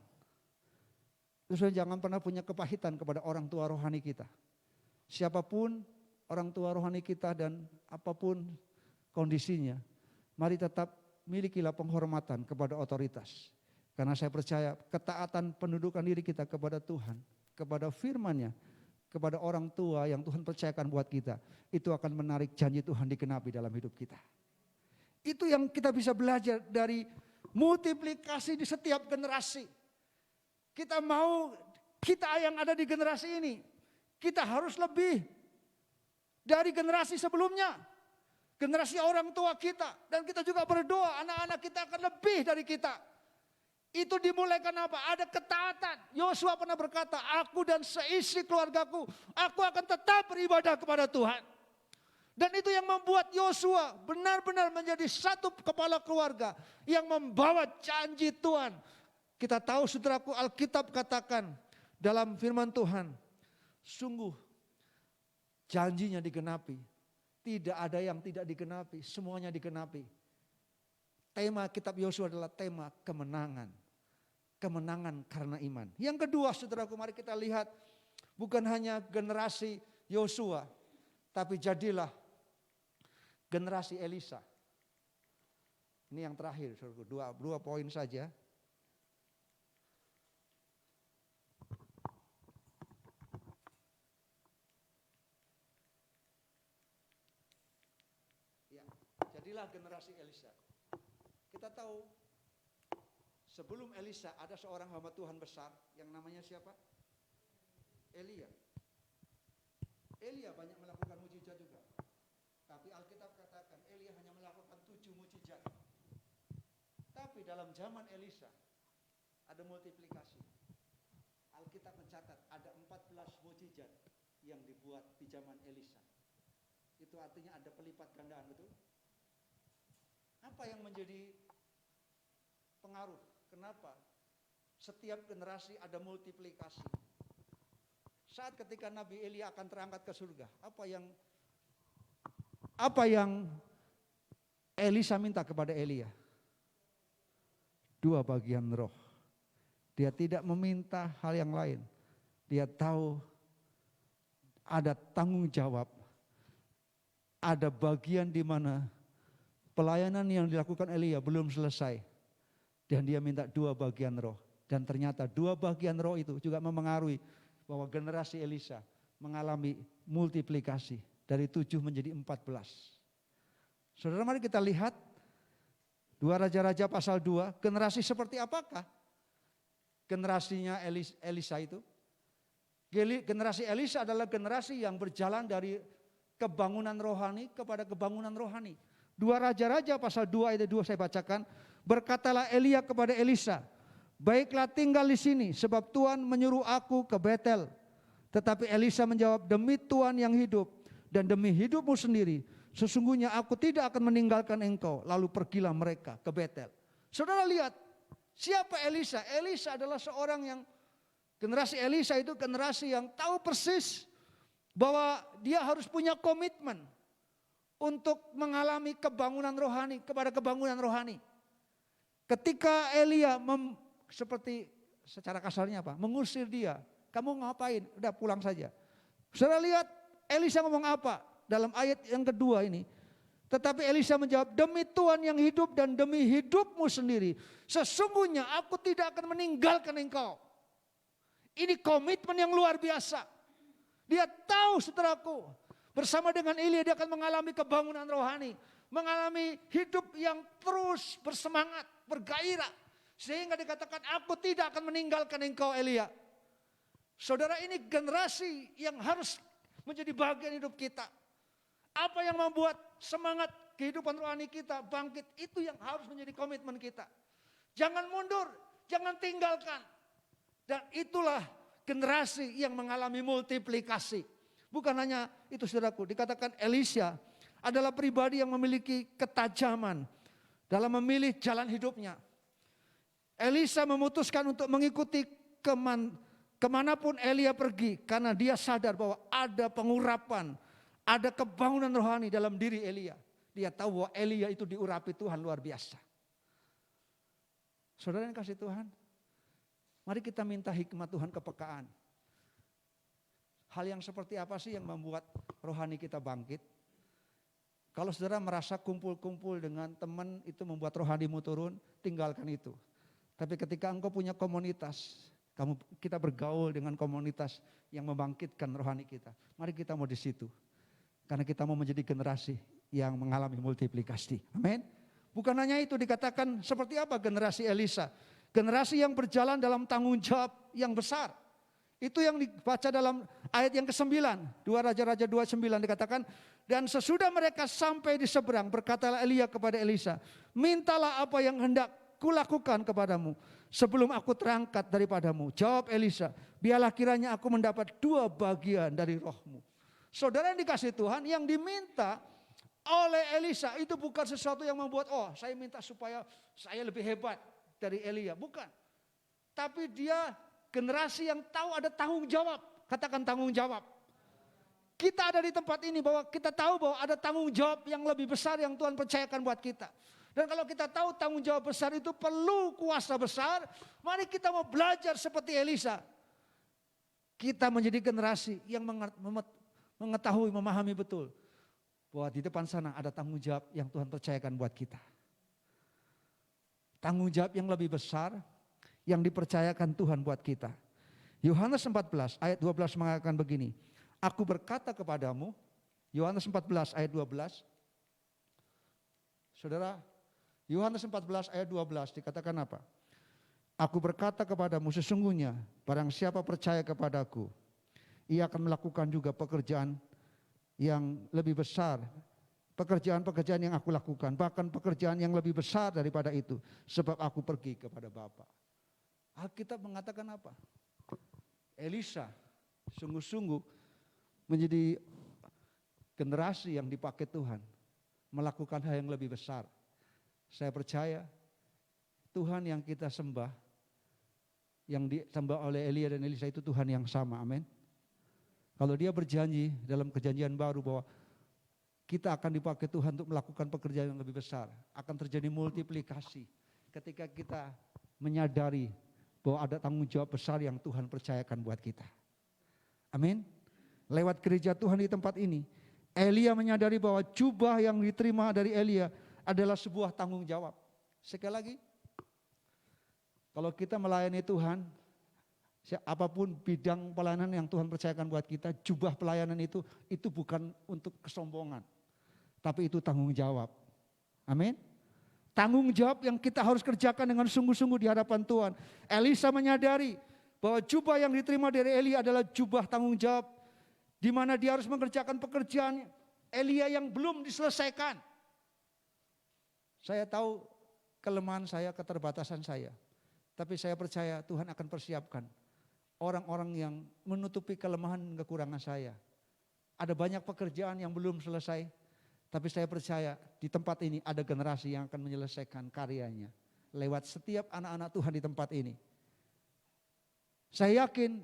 Terus jangan pernah punya kepahitan kepada orang tua rohani kita. Siapapun orang tua rohani kita dan apapun kondisinya, mari tetap milikilah penghormatan kepada otoritas. Karena saya percaya ketaatan pendudukan diri kita kepada Tuhan, kepada firman-Nya, kepada orang tua yang Tuhan percayakan buat kita, itu akan menarik janji Tuhan digenapi dalam hidup kita. Itu yang kita bisa belajar dari multiplikasi di setiap generasi. Kita yang ada di generasi ini, kita harus lebih dari generasi sebelumnya. Generasi orang tua kita. Dan kita juga berdoa anak-anak kita akan lebih dari kita. Itu dimulaikan apa? Ada ketaatan. Yosua pernah berkata, aku dan seisi keluargaku, aku akan tetap beribadah kepada Tuhan. Dan itu yang membuat Yosua benar-benar menjadi satu kepala keluarga yang membawa janji Tuhan. Kita tahu saudaraku, Alkitab katakan dalam firman Tuhan, sungguh janjinya digenapi. Tidak ada yang tidak digenapi, semuanya digenapi. Tema kitab Yosua adalah tema kemenangan. Kemenangan karena iman. Yang kedua saudaraku, mari kita lihat bukan hanya generasi Yosua, tapi jadilah generasi Elisa. Ini yang terakhir saudaraku, dua poin saja. Ya, jadilah generasi Elisa. Kita tahu sebelum Elisa ada seorang hamba Tuhan besar yang namanya siapa? Elia. Elia banyak melakukan mujizat juga. Tapi Alkitab katakan Elia hanya melakukan 7 mujizat. Tapi dalam zaman Elisa ada multiplikasi. Alkitab mencatat ada 14 mujizat yang dibuat di zaman Elisa. Itu artinya ada pelipat gandaan, betul? Apa yang menjadi pengaruh? Kenapa? Setiap generasi ada multiplikasi. Saat ketika Nabi Elia akan terangkat ke surga, apa yang Elisa minta kepada Elia? 2 bagian roh. Dia tidak meminta hal yang lain. Dia tahu ada tanggung jawab. Ada bagian di mana pelayanan yang dilakukan Elia belum selesai. Dan dia minta 2 bagian roh. Dan ternyata 2 bagian roh itu juga memengaruhi bahwa generasi Elisa mengalami multiplikasi. Dari 7 menjadi 14. Saudara, mari kita lihat 2 Raja-Raja pasal 2. Generasi seperti apakah generasinya Elisa itu? Generasi Elisa adalah generasi yang berjalan dari kebangunan rohani kepada kebangunan rohani. 2 Raja-Raja pasal 2 ayat 2 saya bacakan. Berkatalah Elia kepada Elisa, baiklah tinggal di sini sebab Tuhan menyuruh aku ke Betel. Tetapi Elisa menjawab, demi Tuhan yang hidup dan demi hidupmu sendiri, sesungguhnya aku tidak akan meninggalkan engkau. Lalu pergilah mereka ke Betel. Saudara lihat, siapa Elisa? Elisa adalah seorang yang, generasi Elisa itu generasi yang tahu persis bahwa dia harus punya komitmen untuk mengalami kebangunan rohani kepada kebangunan rohani. Ketika Elia seperti secara kasarnya apa? Mengusir dia. Kamu ngapain? Udah pulang saja. Saudara lihat Elisa ngomong apa dalam ayat yang kedua ini. Tetapi Elisa menjawab, demi Tuhan yang hidup dan demi hidupmu sendiri, sesungguhnya aku tidak akan meninggalkan engkau. Ini komitmen yang luar biasa. Dia tahu saudaraku, bersama dengan Elia dia akan mengalami kebangunan rohani. Mengalami hidup yang terus bersemangat, bergairah. Sehingga dikatakan, aku tidak akan meninggalkan engkau Elia. Saudara, ini generasi yang harus menjadi bagian hidup kita. Apa yang membuat semangat kehidupan rohani kita bangkit, itu yang harus menjadi komitmen kita. Jangan mundur, jangan tinggalkan. Dan itulah generasi yang mengalami multiplikasi. Bukan hanya itu saudaraku, dikatakan Elisa adalah pribadi yang memiliki ketajaman dalam memilih jalan hidupnya. Elisa memutuskan untuk mengikuti kemanapun Elia pergi. Karena dia sadar bahwa ada pengurapan, ada kebangunan rohani dalam diri Elia. Dia tahu bahwa Elia itu diurapi Tuhan luar biasa. Saudara yang kasih Tuhan, mari kita minta hikmat Tuhan, kepekaan. Hal yang seperti apa sih yang membuat rohani kita bangkit? Kalau saudara merasa kumpul-kumpul dengan teman itu membuat rohanimu turun, tinggalkan itu. Tapi ketika engkau punya komunitas, kita bergaul dengan komunitas yang membangkitkan rohani kita. Mari kita mau di situ. Karena kita mau menjadi generasi yang mengalami multiplikasi. Amin. Bukan hanya itu, dikatakan seperti apa generasi Elisa. Generasi yang berjalan dalam tanggung jawab yang besar. Itu yang dibaca dalam ayat yang ke-9. 2 Raja-Raja 29 dikatakan, dan sesudah mereka sampai di seberang, berkatalah Elia kepada Elisa, mintalah apa yang hendak kulakukan kepadamu sebelum aku terangkat daripadamu. Jawab Elisa, biarlah kiranya aku mendapat 2 bagian dari rohmu. Saudara yang dikasih Tuhan, yang diminta oleh Elisa itu bukan sesuatu yang membuat, oh saya minta supaya saya lebih hebat dari Elia. Bukan. Tapi dia generasi yang tahu ada tanggung jawab. Katakan tanggung jawab. Kita ada di tempat ini bahwa kita tahu bahwa ada tanggung jawab yang lebih besar yang Tuhan percayakan buat kita. Dan kalau kita tahu tanggung jawab besar itu perlu kuasa besar, mari kita mau belajar seperti Elisa. Kita menjadi generasi yang mengetahui, memahami betul bahwa di depan sana ada tanggung jawab yang Tuhan percayakan buat kita. Tanggung jawab yang lebih besar yang dipercayakan Tuhan buat kita. Yohanes 14 ayat 12 mengatakan begini, aku berkata kepadamu, Yohanes 14 ayat 12, saudara, Yohanes 14 ayat 12 dikatakan apa? Aku berkata kepadamu sesungguhnya barang siapa percaya kepadaku, ia akan melakukan juga pekerjaan yang lebih besar. Pekerjaan-pekerjaan yang aku lakukan, bahkan pekerjaan yang lebih besar daripada itu. Sebab aku pergi kepada Bapa. Alkitab mengatakan apa? Elisa sungguh-sungguh menjadi generasi yang dipakai Tuhan. Melakukan hal yang lebih besar. Saya percaya Tuhan yang kita sembah, yang disembah oleh Elia dan Elisa itu Tuhan yang sama, amin. Kalau dia berjanji dalam perjanjian baru bahwa kita akan dipakai Tuhan untuk melakukan pekerjaan yang lebih besar, akan terjadi multiplikasi ketika kita menyadari bahwa ada tanggung jawab besar yang Tuhan percayakan buat kita. Amin. Lewat gereja Tuhan di tempat ini, Elia menyadari bahwa jubah yang diterima dari Elia adalah sebuah tanggung jawab. Sekali lagi, kalau kita melayani Tuhan, apapun bidang pelayanan yang Tuhan percayakan buat kita, jubah pelayanan itu bukan untuk kesombongan, tapi itu tanggung jawab. Amin. Tanggung jawab yang kita harus kerjakan dengan sungguh-sungguh di hadapan Tuhan. Elisa menyadari bahwa jubah yang diterima dari Elia adalah jubah tanggung jawab, di mana dia harus mengerjakan pekerjaan Elia yang belum diselesaikan. Saya tahu kelemahan saya, keterbatasan saya, tapi saya percaya Tuhan akan persiapkan orang-orang yang menutupi kelemahan dan kekurangan saya. Ada banyak pekerjaan yang belum selesai, tapi saya percaya di tempat ini ada generasi yang akan menyelesaikan karyanya lewat setiap anak-anak Tuhan di tempat ini. Saya yakin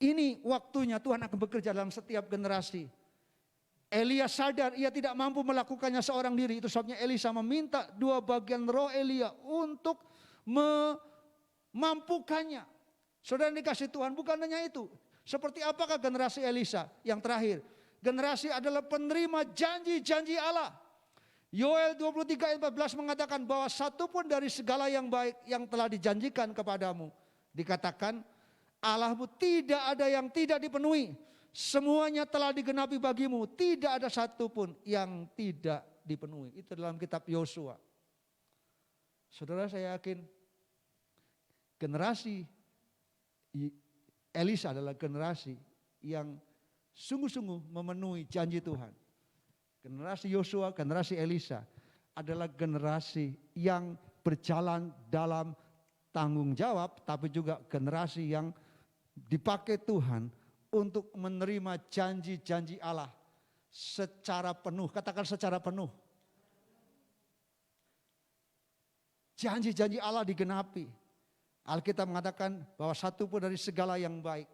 ini waktunya Tuhan akan bekerja dalam setiap generasi. Elia sadar ia tidak mampu melakukannya seorang diri, itu sebabnya Elisa meminta 2 bagian roh Elia untuk memampukannya. Saudara dikasih Tuhan, bukan hanya itu. Seperti apakah generasi Elisa yang terakhir? Generasi adalah penerima janji-janji Allah. Yoel 23 ayat 14 mengatakan bahwa satupun dari segala yang baik yang telah dijanjikan kepadamu, dikatakan Allahmu tidak ada yang tidak dipenuhi. Semuanya telah digenapi bagimu, tidak ada satupun yang tidak dipenuhi. Itu dalam kitab Yosua. Saudara, saya yakin generasi Elisa adalah generasi yang sungguh-sungguh memenuhi janji Tuhan. Generasi Yosua, generasi Elisa adalah generasi yang berjalan dalam tanggung jawab, tapi juga generasi yang dipakai Tuhan untuk menerima janji-janji Allah secara penuh. Katakan secara penuh. Janji-janji Allah digenapi. Alkitab mengatakan bahwa satupun dari segala yang baik.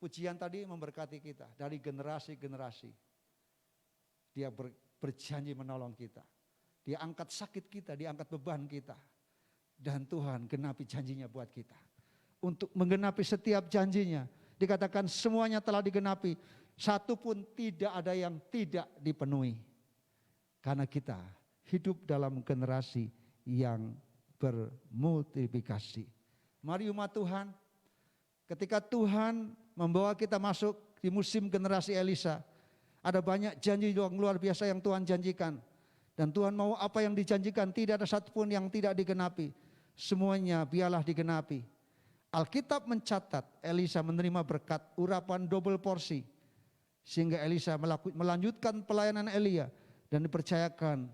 Pujian tadi memberkati kita dari generasi-generasi. Dia berjanji menolong kita. Dia angkat sakit kita, dia angkat beban kita. Dan Tuhan genapi janjinya buat kita. Untuk menggenapi setiap janjinya, dikatakan semuanya telah digenapi. Satupun tidak ada yang tidak dipenuhi. Karena kita hidup dalam generasi yang bermultiplikasi. Mari umat Tuhan, ketika Tuhan membawa kita masuk di musim generasi Elisa, ada banyak janji yang luar biasa yang Tuhan janjikan. Dan Tuhan mau apa yang dijanjikan, tidak ada satupun yang tidak digenapi. Semuanya biarlah digenapi. Alkitab mencatat Elisa menerima berkat urapan double porsi. Sehingga Elisa melanjutkan pelayanan Elia dan dipercayakan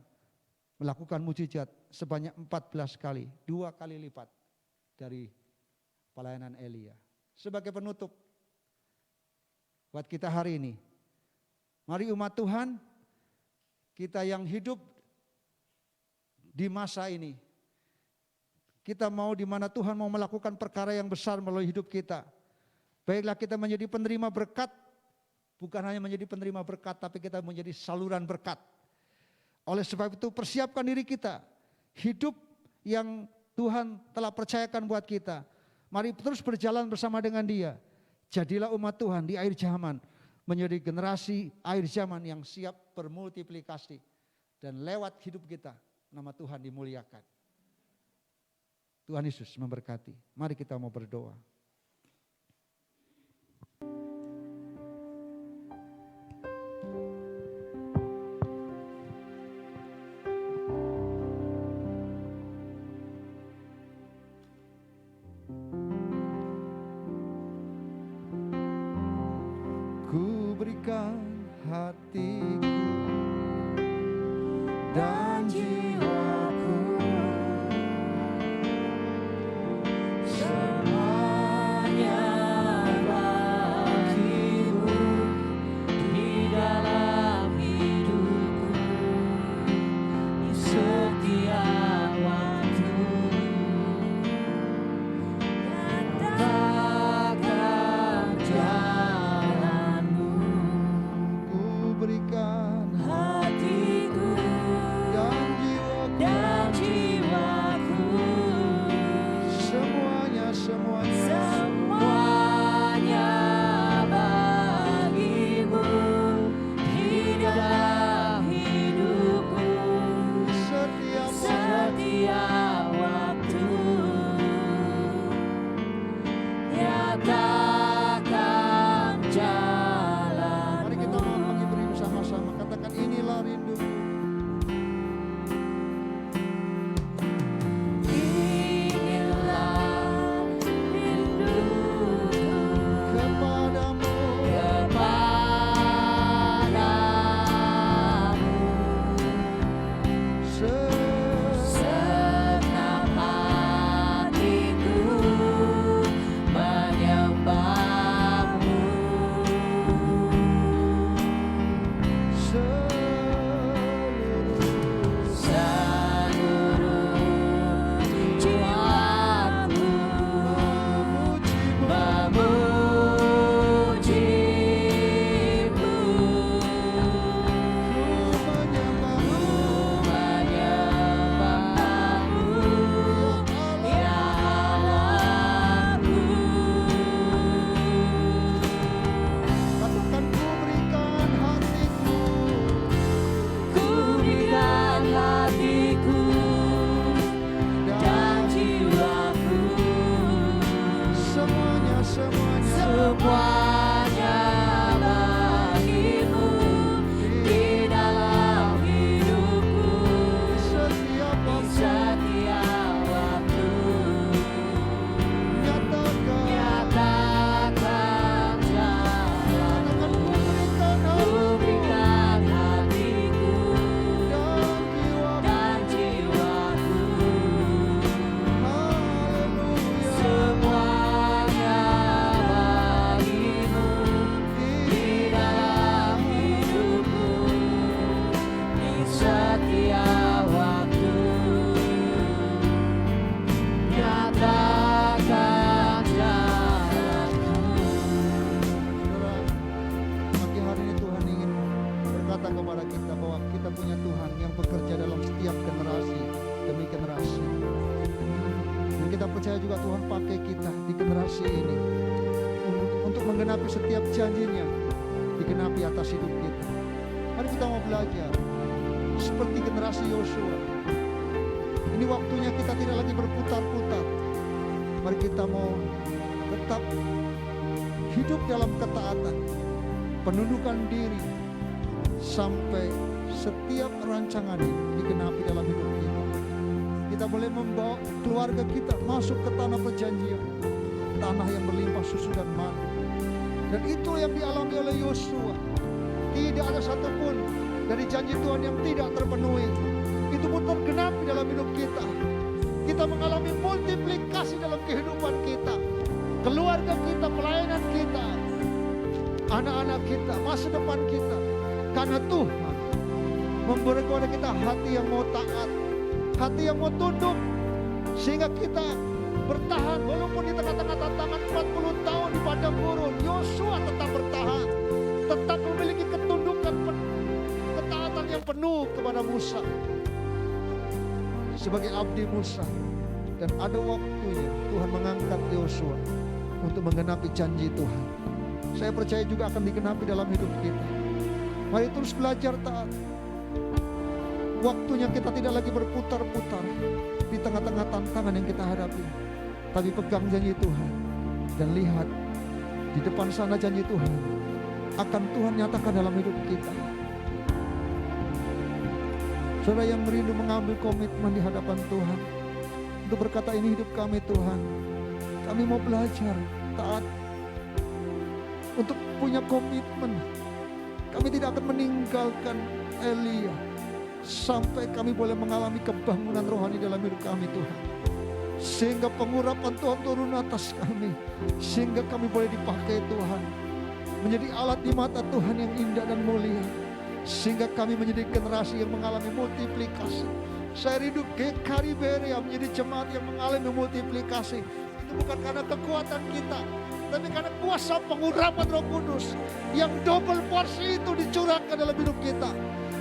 melakukan mujizat sebanyak 14 kali, 2 kali lipat dari pelayanan Elia. Sebagai penutup buat kita hari ini, mari umat Tuhan, kita yang hidup di masa ini, kita mau di mana Tuhan mau melakukan perkara yang besar melalui hidup kita. Baiklah kita menjadi penerima berkat, bukan hanya menjadi penerima berkat, tapi kita menjadi saluran berkat. Oleh sebab itu persiapkan diri kita, hidup yang Tuhan telah percayakan buat kita. Mari terus berjalan bersama dengan Dia. Jadilah umat Tuhan di akhir zaman, menjadi generasi akhir zaman yang siap bermultiplikasi. Dan lewat hidup kita, nama Tuhan dimuliakan. Tuhan Yesus memberkati. Mari kita mau berdoa. Ku berikan hatiku dan jiwaku, Semuanya bagimu di dalam hidupku, di setiap waktu. Nyatakan jalanmu, ku berikan hatiku dan jiwaku, dan jiwaku. semuanya Semuanya bagimu di dalam hidupku, setiap waktu. Nyatakan jalan. Mari kita mau beri bersama-sama, katakan inilah rinduku. Inilah rinduku Kepadamu kepadamu, senang hatiku menyembahmu. Seluruh jiwaku memujimu, menyembahmu, ya Allahku. katakan ku berikan hatiku Ku berikan hatiku dan jiwaku, semuanya semuanya bagimu di dalam hidupku, setiap di waktu. setiap waktu. Nyatakan jalanmu. Ku berikan hatiku dan jiwaku, semuanya bagimu di dalam hidupku, di setiap waktu. Nyatakan jalanmu. Saudara, pagi hari ini Tuhan ingin berkata kepada kita bahwa kita punya Tuhan yang bekerja dalam setiap generasi demi generasi. Dan kita percaya juga Tuhan pakai kita di generasi ini untuk menggenapi setiap janjinya, digenapi atas hidup kita. Mari kita mau belajar seperti generasi Yosua. Ini waktunya kita tidak lagi berputar-putar. Mari kita mau tetap hidup dalam ketaatan, penundukan diri, sampai setiap rancangan ini digenapi dalam hidup kita. Kita boleh membawa keluarga kita masuk ke tanah perjanjian, tanah yang berlimpah susu dan madu. Dan itu yang dialami oleh Yosua. Tidak ada satupun dari janji Tuhan yang tidak terpenuhi. Itu pun tergenapi dalam hidup kita. Kita mengalami multiplikasi dalam kehidupan kita, keluarga kita, pelayanan kita, anak-anak kita, masa depan kita. Karena Tuhan memberi kepada kita hati yang mau taat, hati yang mau tunduk, sehingga kita bertahan walaupun di tengah-tengah tantangan 40 tahun di padang gurun. Yosua tetap bertahan, tetap memiliki ketundukan, ketaatan yang penuh kepada Musa sebagai abdi Musa. Dan ada waktunya Tuhan mengangkat Yosua untuk menggenapi janji Tuhan. Saya percaya juga akan digenapi dalam hidup kita. Mari terus belajar taat. Waktunya kita tidak lagi berputar-putar di tengah-tengah tantangan yang kita hadapi, tapi pegang janji Tuhan dan lihat di depan sana janji Tuhan akan Tuhan nyatakan dalam hidup kita. Saudara yang merindu mengambil komitmen di hadapan Tuhan untuk berkata, ini hidup kami Tuhan, kami mau belajar taat, untuk punya komitmen. Kami tidak akan meninggalkan Elia sampai kami boleh mengalami kebangunan rohani dalam hidup kami Tuhan. Sehingga pengurapan Tuhan turun atas kami, sehingga kami boleh dipakai Tuhan menjadi alat di mata Tuhan yang indah dan mulia, sehingga kami menjadi generasi yang mengalami multiplikasi. Saya rindu GKRI Berea menjadi jemaat yang mengalami multiplikasi. Itu bukan karena kekuatan kita, tapi karena kuasa pengurapan Roh Kudus yang double porsi itu dicurahkan dalam hidup kita,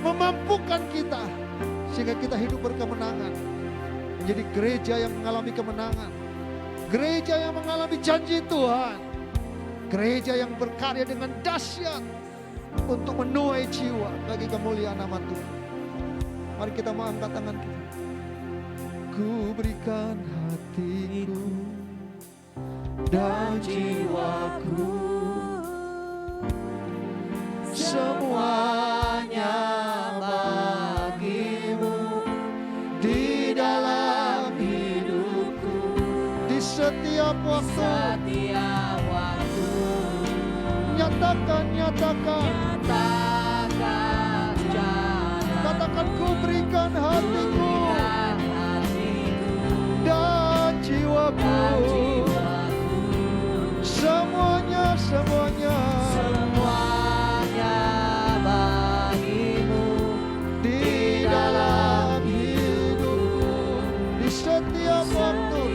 memampukan kita sehingga kita hidup berkemenangan, menjadi gereja yang mengalami kemenangan, gereja yang mengalami janji Tuhan, gereja yang berkarya dengan dahsyat untuk menuai jiwa bagi kemuliaan nama Tuhan. Mari kita mau angkat tangan kita. Ku berikan hatiku dan jiwaku, semuanya bagimu di dalam hidupku, di setiap waktu. Nyatakan katakan, ku berikan hatiku dan jiwaku, semuanya bagimu di dalam hidupku, di setiap waktu.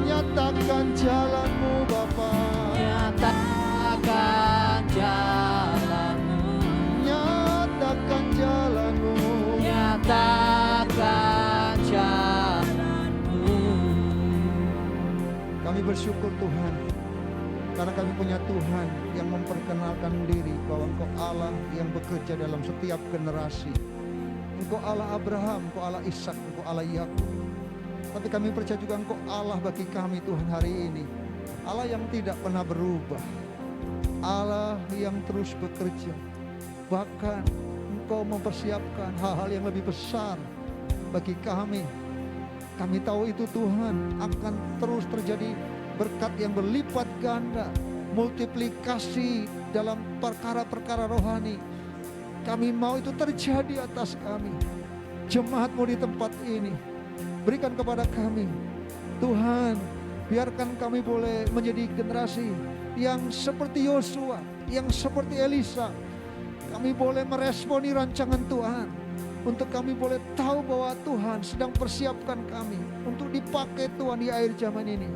Nyatakan jalanmu Bapa, nyatakan jalanmu, nyatakan jalanmu, nyatakan jalanmu. Kami bersyukur Tuhan, karena kami punya Tuhan yang memperkenalkan diri bahwa Engkau Allah yang bekerja dalam setiap generasi. Engkau Allah Abraham, Engkau Allah Ishak, Engkau Allah Yakub. Tapi kami percaya juga Engkau Allah bagi kami Tuhan hari ini. Allah yang tidak pernah berubah, Allah yang terus bekerja. Bahkan Engkau mempersiapkan hal-hal yang lebih besar bagi kami. Kami tahu itu Tuhan akan terus terjadi berkat yang berlipat ganda, multiplikasi dalam perkara-perkara rohani. Kami mau itu terjadi atas kami. Jemaat-Mu di tempat ini, berikan kepada kami Tuhan, biarkan kami boleh menjadi generasi yang seperti Yosua, yang seperti Elisa. Kami boleh meresponi rancangan Tuhan, untuk kami boleh tahu bahwa Tuhan sedang persiapkan kami untuk dipakai Tuhan di akhir zaman ini.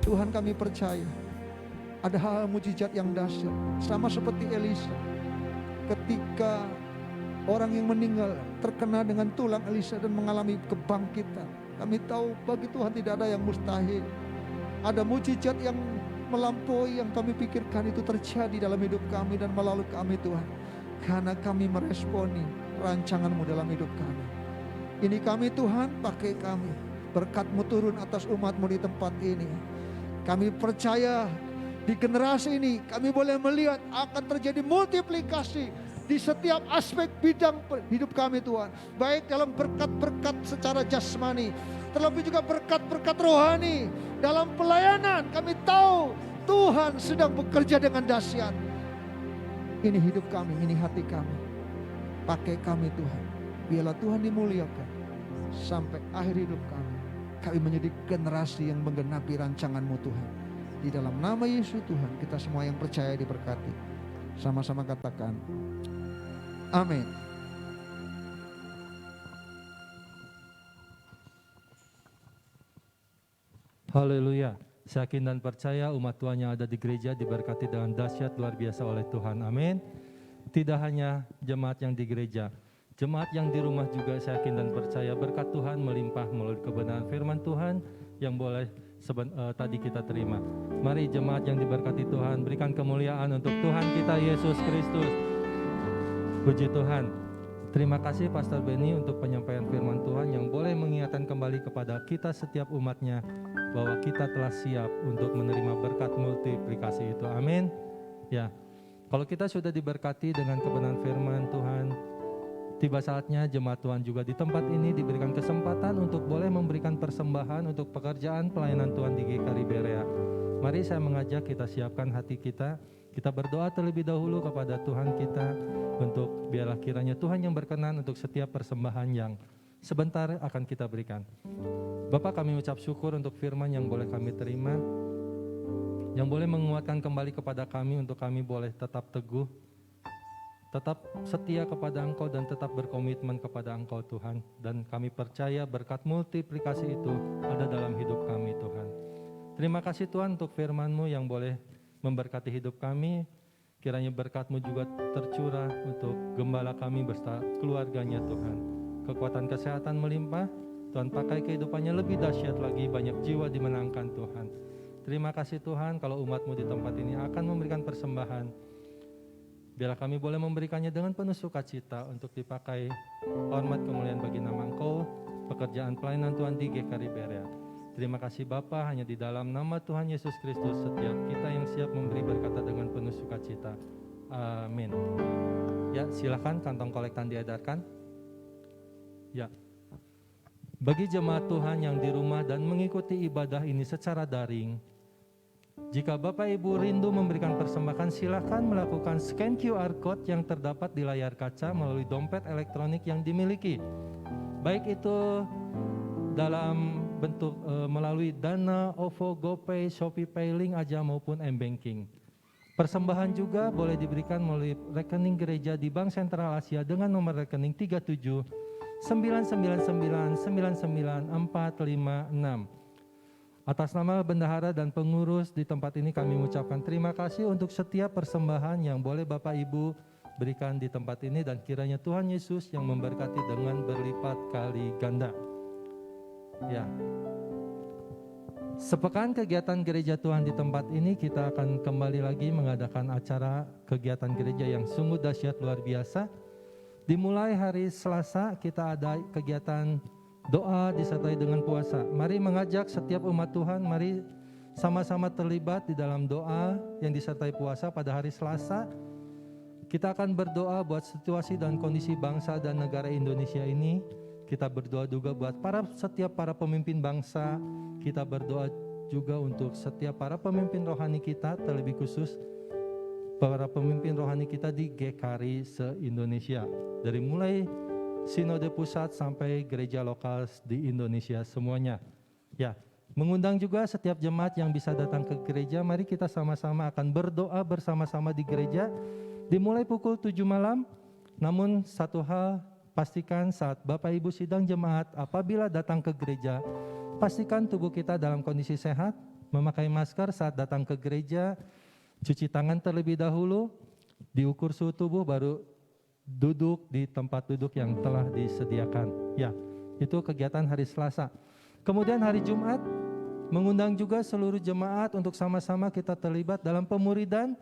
Tuhan, kami percaya ada hal mujizat yang dahsyat, sama seperti Elisa. Ketika orang yang meninggal terkena dengan tulang Elisa dan mengalami kebangkitan, kami tahu bagi Tuhan tidak ada yang mustahil. Ada mujizat yang melampaui yang kami pikirkan itu terjadi dalam hidup kami dan melalui kami Tuhan. Karena kami meresponi rancangan-Mu dalam hidup kami. Ini kami Tuhan, pakai kami. Berkat-Mu turun atas umat-Mu di tempat ini. Kami percaya di generasi ini kami boleh melihat akan terjadi multiplikasi di setiap aspek bidang hidup kami Tuhan. Baik dalam berkat-berkat secara jasmani, terlebih juga berkat-berkat rohani. Dalam pelayanan kami tahu Tuhan sedang bekerja dengan dahsyat. Ini hidup kami, ini hati kami. Pakai kami Tuhan. Biarlah Tuhan dimuliakan sampai akhir hidup kami. Kami menjadi generasi yang menggenapi rancangan-Mu Tuhan. Di dalam nama Yesus Tuhan, kita semua yang percaya diberkati. Sama-sama katakan, amin. Haleluya. Saya yakin dan percaya umat Tuhan yang ada di gereja diberkati dengan dahsyat luar biasa oleh Tuhan. Amin. Tidak hanya jemaat yang di gereja, jemaat yang di rumah juga saya yakin dan percaya berkat Tuhan melimpah melalui kebenaran firman Tuhan yang boleh tadi kita terima. Mari jemaat yang diberkati Tuhan, berikan kemuliaan untuk Tuhan kita Yesus Kristus. Puji Tuhan. Terima kasih Pastor Benny untuk penyampaian firman Tuhan yang boleh mengingatkan kembali kepada kita setiap umatnya bahwa kita telah siap untuk menerima berkat multiplikasi itu. Amin. Ya, kalau kita sudah diberkati dengan kebenaran firman Tuhan, tiba saatnya jemaat Tuhan juga di tempat ini diberikan kesempatan untuk boleh memberikan persembahan untuk pekerjaan pelayanan Tuhan di GKRI Berea. Mari saya mengajak kita siapkan hati kita. Kita berdoa terlebih dahulu kepada Tuhan kita untuk biarlah kiranya Tuhan yang berkenan untuk setiap persembahan yang sebentar akan kita berikan. Bapak, kami ucap syukur untuk firman yang boleh kami terima, yang boleh menguatkan kembali kepada kami untuk kami boleh tetap teguh, tetap setia kepada Engkau dan tetap berkomitmen kepada Engkau Tuhan. Dan kami percaya berkat multiplikasi itu ada dalam hidup kami Tuhan. Terima kasih Tuhan untuk firman-Mu yang boleh memberkati hidup kami. Kiranya berkat-Mu juga tercurah untuk gembala kami beserta keluarganya Tuhan. Kekuatan kesehatan melimpah, Tuhan pakai kehidupannya lebih dahsyat lagi, banyak jiwa dimenangkan Tuhan. Terima kasih Tuhan kalau umat-Mu di tempat ini akan memberikan persembahan. Biarlah kami boleh memberikannya dengan penuh sukacita untuk dipakai hormat kemuliaan bagi nama Engkau, pekerjaan pelayanan Tuhan di GKRI Berea. Terima kasih Bapa, hanya di dalam nama Tuhan Yesus Kristus setiap kita yang siap memberi berkata dengan penuh sukacita. Amin. Ya, silakan kantong kolektan diedarkan. Ya. Bagi jemaat Tuhan yang di rumah dan mengikuti ibadah ini secara daring, jika Bapak Ibu rindu memberikan persembahan, silakan melakukan scan QR Code yang terdapat di layar kaca melalui dompet elektronik yang dimiliki. Baik itu dalam bentuk melalui Dana, OVO, GoPay, Shopee Pay, Link Aja maupun M-Banking. Persembahan juga boleh diberikan melalui rekening gereja di Bank Sentral Asia dengan nomor rekening 37 999 99456. Atas nama bendahara dan pengurus di tempat ini kami mengucapkan terima kasih untuk setiap persembahan yang boleh Bapak Ibu berikan di tempat ini, dan kiranya Tuhan Yesus yang memberkati dengan berlipat kali ganda. Ya. Sepekan kegiatan gereja Tuhan di tempat ini, kita akan kembali lagi mengadakan acara kegiatan gereja yang sungguh dahsyat luar biasa. Dimulai hari Selasa kita ada kegiatan doa disertai dengan puasa. Mari mengajak setiap umat Tuhan, mari sama-sama terlibat di dalam doa yang disertai puasa pada hari Selasa. Kita akan berdoa buat situasi dan kondisi bangsa dan negara Indonesia ini. Kita berdoa juga buat setiap para pemimpin bangsa. Kita berdoa juga untuk setiap para pemimpin rohani kita, terlebih khusus para pemimpin rohani kita di GKRI se-Indonesia. Dari mulai sinode pusat sampai gereja lokal di Indonesia semuanya. Ya, mengundang juga setiap jemaat yang bisa datang ke gereja. Mari kita sama-sama akan berdoa bersama-sama di gereja. Dimulai pukul 7 malam. Namun satu hal, pastikan saat Bapak Ibu sidang jemaat apabila datang ke gereja, pastikan tubuh kita dalam kondisi sehat, memakai masker saat datang ke gereja, cuci tangan terlebih dahulu, diukur suhu tubuh, baru duduk di tempat duduk yang telah disediakan. Ya, itu kegiatan hari Selasa. Kemudian hari Jumat, mengundang juga seluruh jemaat untuk sama-sama kita terlibat dalam pemuridan.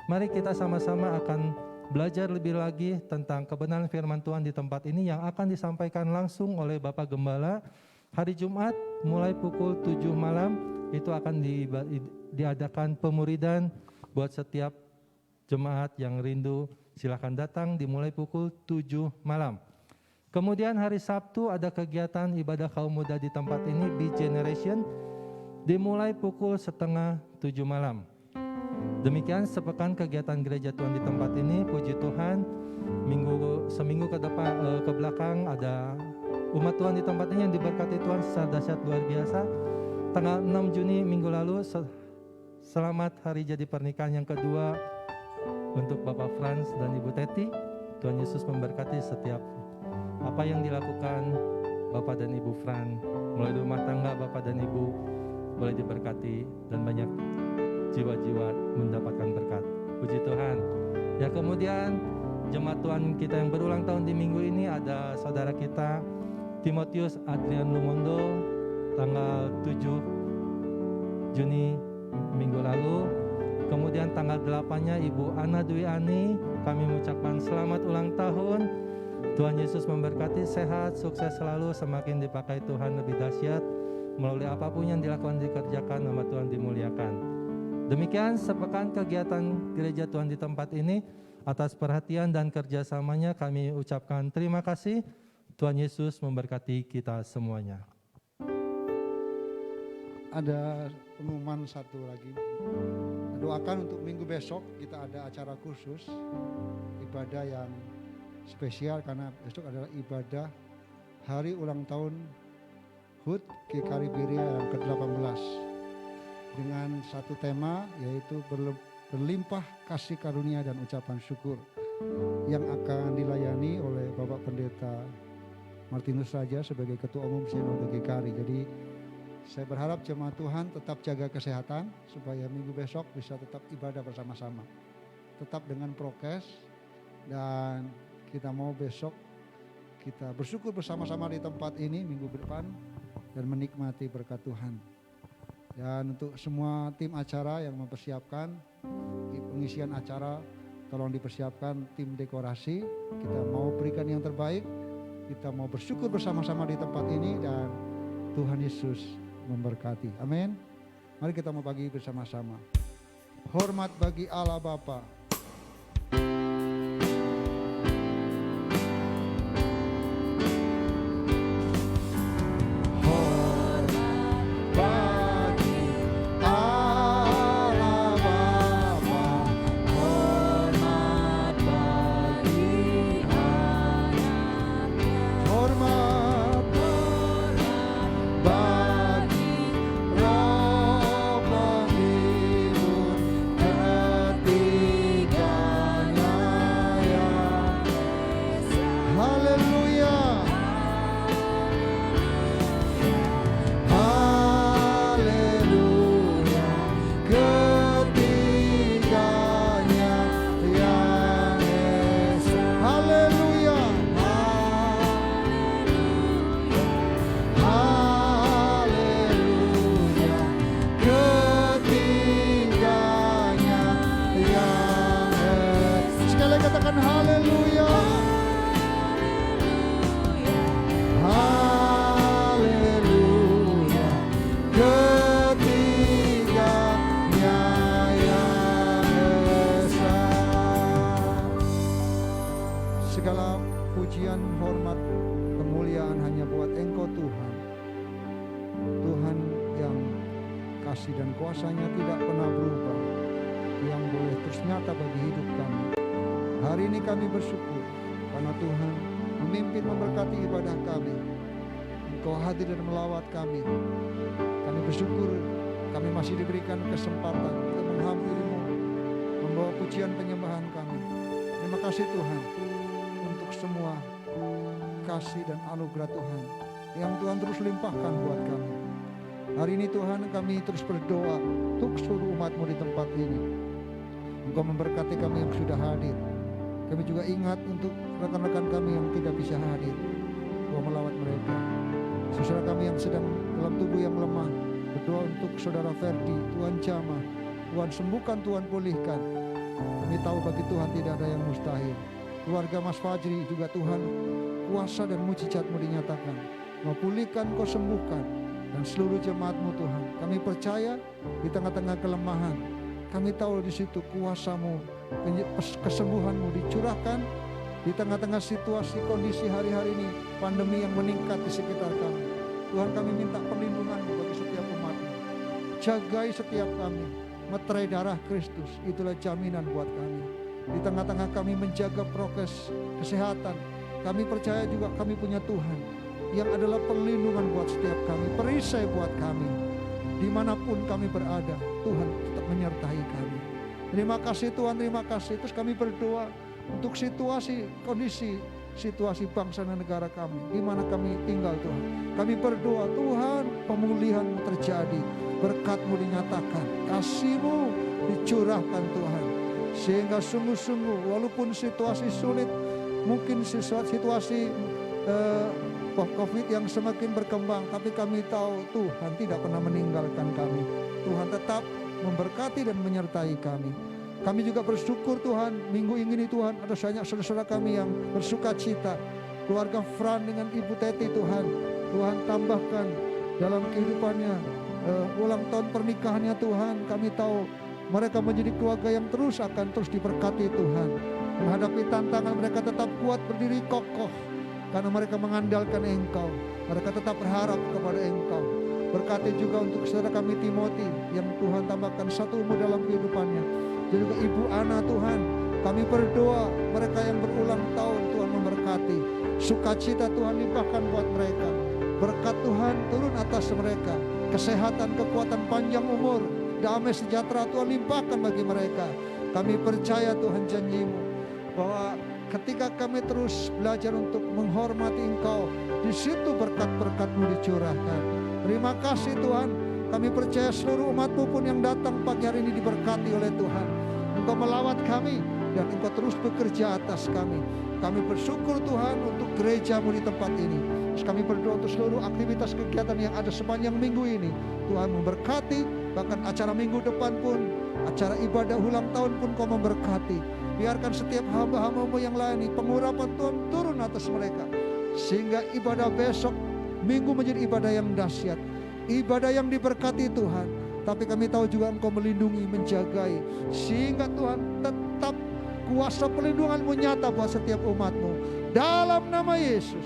Mari kita sama-sama akan belajar lebih lagi tentang kebenaran firman Tuhan di tempat ini yang akan disampaikan langsung oleh Bapak Gembala hari Jumat mulai pukul 7 malam. Itu akan diadakan pemuridan buat setiap jemaat yang rindu. Silakan datang dimulai pukul 7 malam. Kemudian hari Sabtu ada kegiatan ibadah kaum muda di tempat ini, Be Generation, dimulai pukul 6:30 malam. Demikian sepekan kegiatan gereja Tuhan di tempat ini. Puji Tuhan, seminggu ke belakang ada umat Tuhan di tempat ini yang diberkati Tuhan secara dahsyat luar biasa. Tanggal 6 Juni minggu lalu, selamat hari jadi pernikahan yang kedua untuk Bapak Frans dan Ibu Teti. Tuhan Yesus memberkati setiap apa yang dilakukan Bapak dan Ibu Fran, mulai di rumah tangga Bapak dan Ibu boleh diberkati dan banyak jiwa-jiwa mendapatkan berkat. Puji Tuhan. Ya, kemudian jemaat Tuhan kita yang berulang tahun di minggu ini ada saudara kita Timotius Adrian Lumondo, tanggal 7 Juni minggu lalu. Kemudian tanggal 8-nya Ibu Ana Dwi Ani, kami mengucapkan selamat ulang tahun. Tuhan Yesus memberkati, sehat, sukses selalu, semakin dipakai Tuhan lebih dahsyat. Melalui apapun yang dilakukan, dikerjakan, nama Tuhan dimuliakan. Demikian sepekan kegiatan gereja Tuhan di tempat ini. Atas perhatian dan kerjasamanya kami ucapkan terima kasih. Tuhan Yesus memberkati kita semuanya. Ada pengumuman satu lagi. Doakan untuk minggu besok kita ada acara khusus, ibadah yang spesial karena besok adalah ibadah hari ulang tahun HUT GKRI Biria yang ke-18 dengan satu tema yaitu berlimpah kasih karunia dan ucapan syukur yang akan dilayani oleh Bapak Pendeta Martinus Raja sebagai Ketua Umum Sinode GKRI. Jadi saya berharap jemaat Tuhan tetap jaga kesehatan supaya minggu besok bisa tetap ibadah bersama-sama. Tetap dengan prokes, dan kita mau besok kita bersyukur bersama-sama di tempat ini minggu depan dan menikmati berkat Tuhan. Dan untuk semua tim acara yang mempersiapkan pengisian acara, tolong dipersiapkan tim dekorasi. Kita mau berikan yang terbaik, kita mau bersyukur bersama-sama di tempat ini dan Tuhan Yesus memberkati. Amin. Mari kita mau bagi bersama-sama. Hormat bagi Allah Bapa. Dan kuasanya tidak pernah berubah, yang boleh terus nyata bagi hidup kami. Hari ini kami bersyukur karena Tuhan memimpin memberkati ibadah kami. Engkau hadir dan melawat kami. Kami bersyukur kami masih diberikan kesempatan untuk menghampirimu, membawa pujian penyembahan kami. Terima kasih Tuhan untuk semua kasih dan anugerah Tuhan yang Tuhan terus limpahkan buat kami. Hari ini Tuhan kami terus berdoa untuk seluruh umat-Mu di tempat ini. Engkau memberkati kami yang sudah hadir. Kami juga ingat untuk rekan-rekan kami yang tidak bisa hadir. Engkau melawat mereka. Saudara kami yang sedang dalam tubuh yang lemah, berdoa untuk saudara Ferdi, Tuhan jamah, Tuhan sembuhkan, Tuhan pulihkan. Kami tahu bagi Tuhan tidak ada yang mustahil. Keluarga Mas Fajri juga Tuhan, kuasa dan mujizat-Mu dinyatakan. Mau pulihkan, Kau sembuhkan. Dan seluruh jemaat-Mu Tuhan, kami percaya di tengah-tengah kelemahan, kami tahu di situ kuasa-Mu, kesembuhan-Mu dicurahkan di tengah-tengah situasi kondisi hari-hari ini, pandemi yang meningkat di sekitar kami. Tuhan, kami minta perlindungan-Mu bagi setiap umat-Mu. Jagai setiap kami, meterai darah Kristus, itulah jaminan buat kami. Di tengah-tengah kami menjaga prokes kesehatan, kami percaya juga kami punya Tuhan yang adalah perlindungan buat setiap kami, perisai buat kami. Dimanapun kami berada, Tuhan tetap menyertai kami. Terima kasih Tuhan, terima kasih. Terus kami berdoa untuk situasi, kondisi, situasi bangsa dan negara kami, di mana kami tinggal Tuhan. Kami berdoa Tuhan, pemulihan-Mu terjadi, berkat-Mu dinyatakan, kasih-Mu dicurahkan Tuhan. Sehingga sungguh-sungguh walaupun situasi sulit, mungkin situasi COVID yang semakin berkembang, tapi kami tahu Tuhan tidak pernah meninggalkan kami. Tuhan tetap memberkati dan menyertai kami. Kami juga bersyukur Tuhan, minggu ini Tuhan ada banyak saudara-saudara kami yang bersuka cita. Keluarga Fran dengan Ibu Teti Tuhan, Tuhan tambahkan dalam kehidupannya ulang tahun pernikahannya Tuhan. Kami tahu mereka menjadi keluarga yang terus akan terus diberkati Tuhan. Menghadapi tantangan mereka tetap kuat berdiri kokoh. Karena mereka mengandalkan Engkau, mereka tetap berharap kepada Engkau. Berkati juga untuk saudara kami Timothy yang Tuhan tambahkan satu umur dalam kehidupannya. Dan juga Ibu Ana Tuhan, kami berdoa mereka yang berulang tahun Tuhan memberkati. Sukacita Tuhan limpahkan buat mereka. Berkat Tuhan turun atas mereka. Kesehatan, kekuatan, panjang umur, damai sejahtera Tuhan limpahkan bagi mereka. Kami percaya Tuhan janji-Mu bahwa ketika kami terus belajar untuk menghormati Engkau, di situ berkat-berkat-Mu dicurahkan. Terima kasih Tuhan, kami percaya seluruh umat-Mu pun yang datang pagi hari ini diberkati oleh Tuhan. Engkau melawat kami dan Engkau terus bekerja atas kami. Kami bersyukur Tuhan untuk gereja-Mu di tempat ini. Terus kami berdoa untuk seluruh aktivitas kegiatan yang ada sepanjang minggu ini. Tuhan memberkati, bahkan acara minggu depan pun, acara ibadah ulang tahun pun Kau memberkati. Biarkan setiap hamba-hamba-Mu yang layani, pengurapan Tuhan turun atas mereka. Sehingga ibadah besok minggu menjadi ibadah yang dahsyat, ibadah yang diberkati Tuhan. Tapi kami tahu juga Engkau melindungi, menjagai. Sehingga Tuhan tetap kuasa perlindungan-Mu nyata buat setiap umat-Mu. Dalam nama Yesus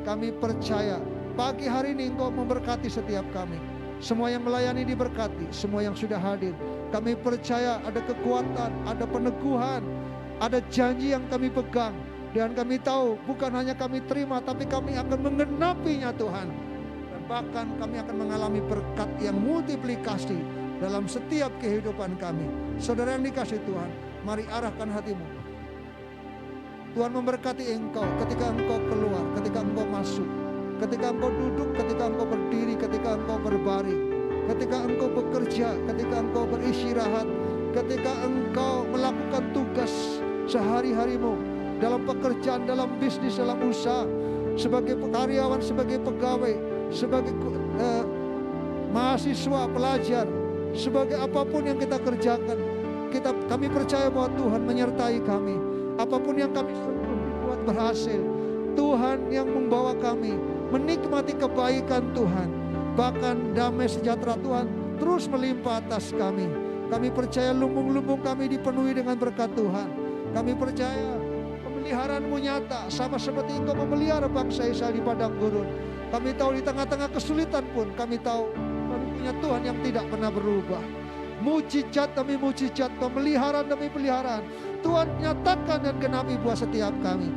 kami percaya pagi hari ini Engkau memberkati setiap kami. Semua yang melayani diberkati, semua yang sudah hadir. Kami percaya ada kekuatan, ada peneguhan, ada janji yang kami pegang. Dan kami tahu bukan hanya kami terima, tapi kami akan menggenapinya Tuhan. Dan bahkan kami akan mengalami berkat yang multiplikasi dalam setiap kehidupan kami. Saudara yang dikasihi Tuhan, mari arahkan hatimu. Tuhan memberkati engkau ketika engkau keluar, ketika engkau masuk, ketika engkau duduk, ketika engkau berdiri, ketika engkau berbaring, ketika engkau bekerja, ketika engkau beristirahat, ketika engkau melakukan tugas sehari-harimu dalam pekerjaan, dalam bisnis, dalam usaha, sebagai karyawan, sebagai pegawai, sebagai mahasiswa, pelajar, sebagai apapun yang kita kerjakan, kami percaya bahwa Tuhan menyertai kami. Apapun yang kami buat berhasil, Tuhan yang membawa kami menikmati kebaikan Tuhan. Bahkan damai sejahtera Tuhan terus melimpah atas kami. Kami percaya lumbung-lumbung kami dipenuhi dengan berkat Tuhan. Kami percaya pemeliharaan-Mu nyata, sama seperti Engkau memelihara bangsa Israel di padang gurun. Kami tahu di tengah-tengah kesulitan pun kami tahu kami punya Tuhan yang tidak pernah berubah. Mujizat demi mujizat, pemeliharaan demi pemeliharaan Tuhan nyatakan dan genapi buat setiap kami.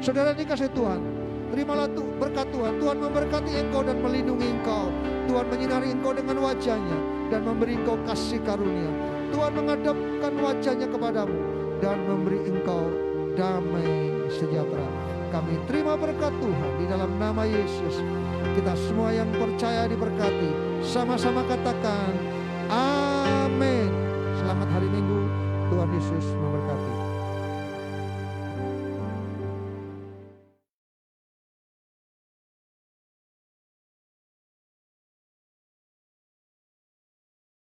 Saudara dikasih Tuhan, terimalah berkat Tuhan. Tuhan memberkati engkau dan melindungi engkau. Tuhan menyinari engkau dengan wajah-Nya dan memberi engkau kasih karunia. Tuhan menghadapkan wajah-Nya kepadamu dan memberi engkau damai sejahtera. Kami terima berkat Tuhan di dalam nama Yesus. Kita semua yang percaya diberkati. Sama-sama katakan amin. Selamat hari Minggu. Tuhan Yesus memberkati.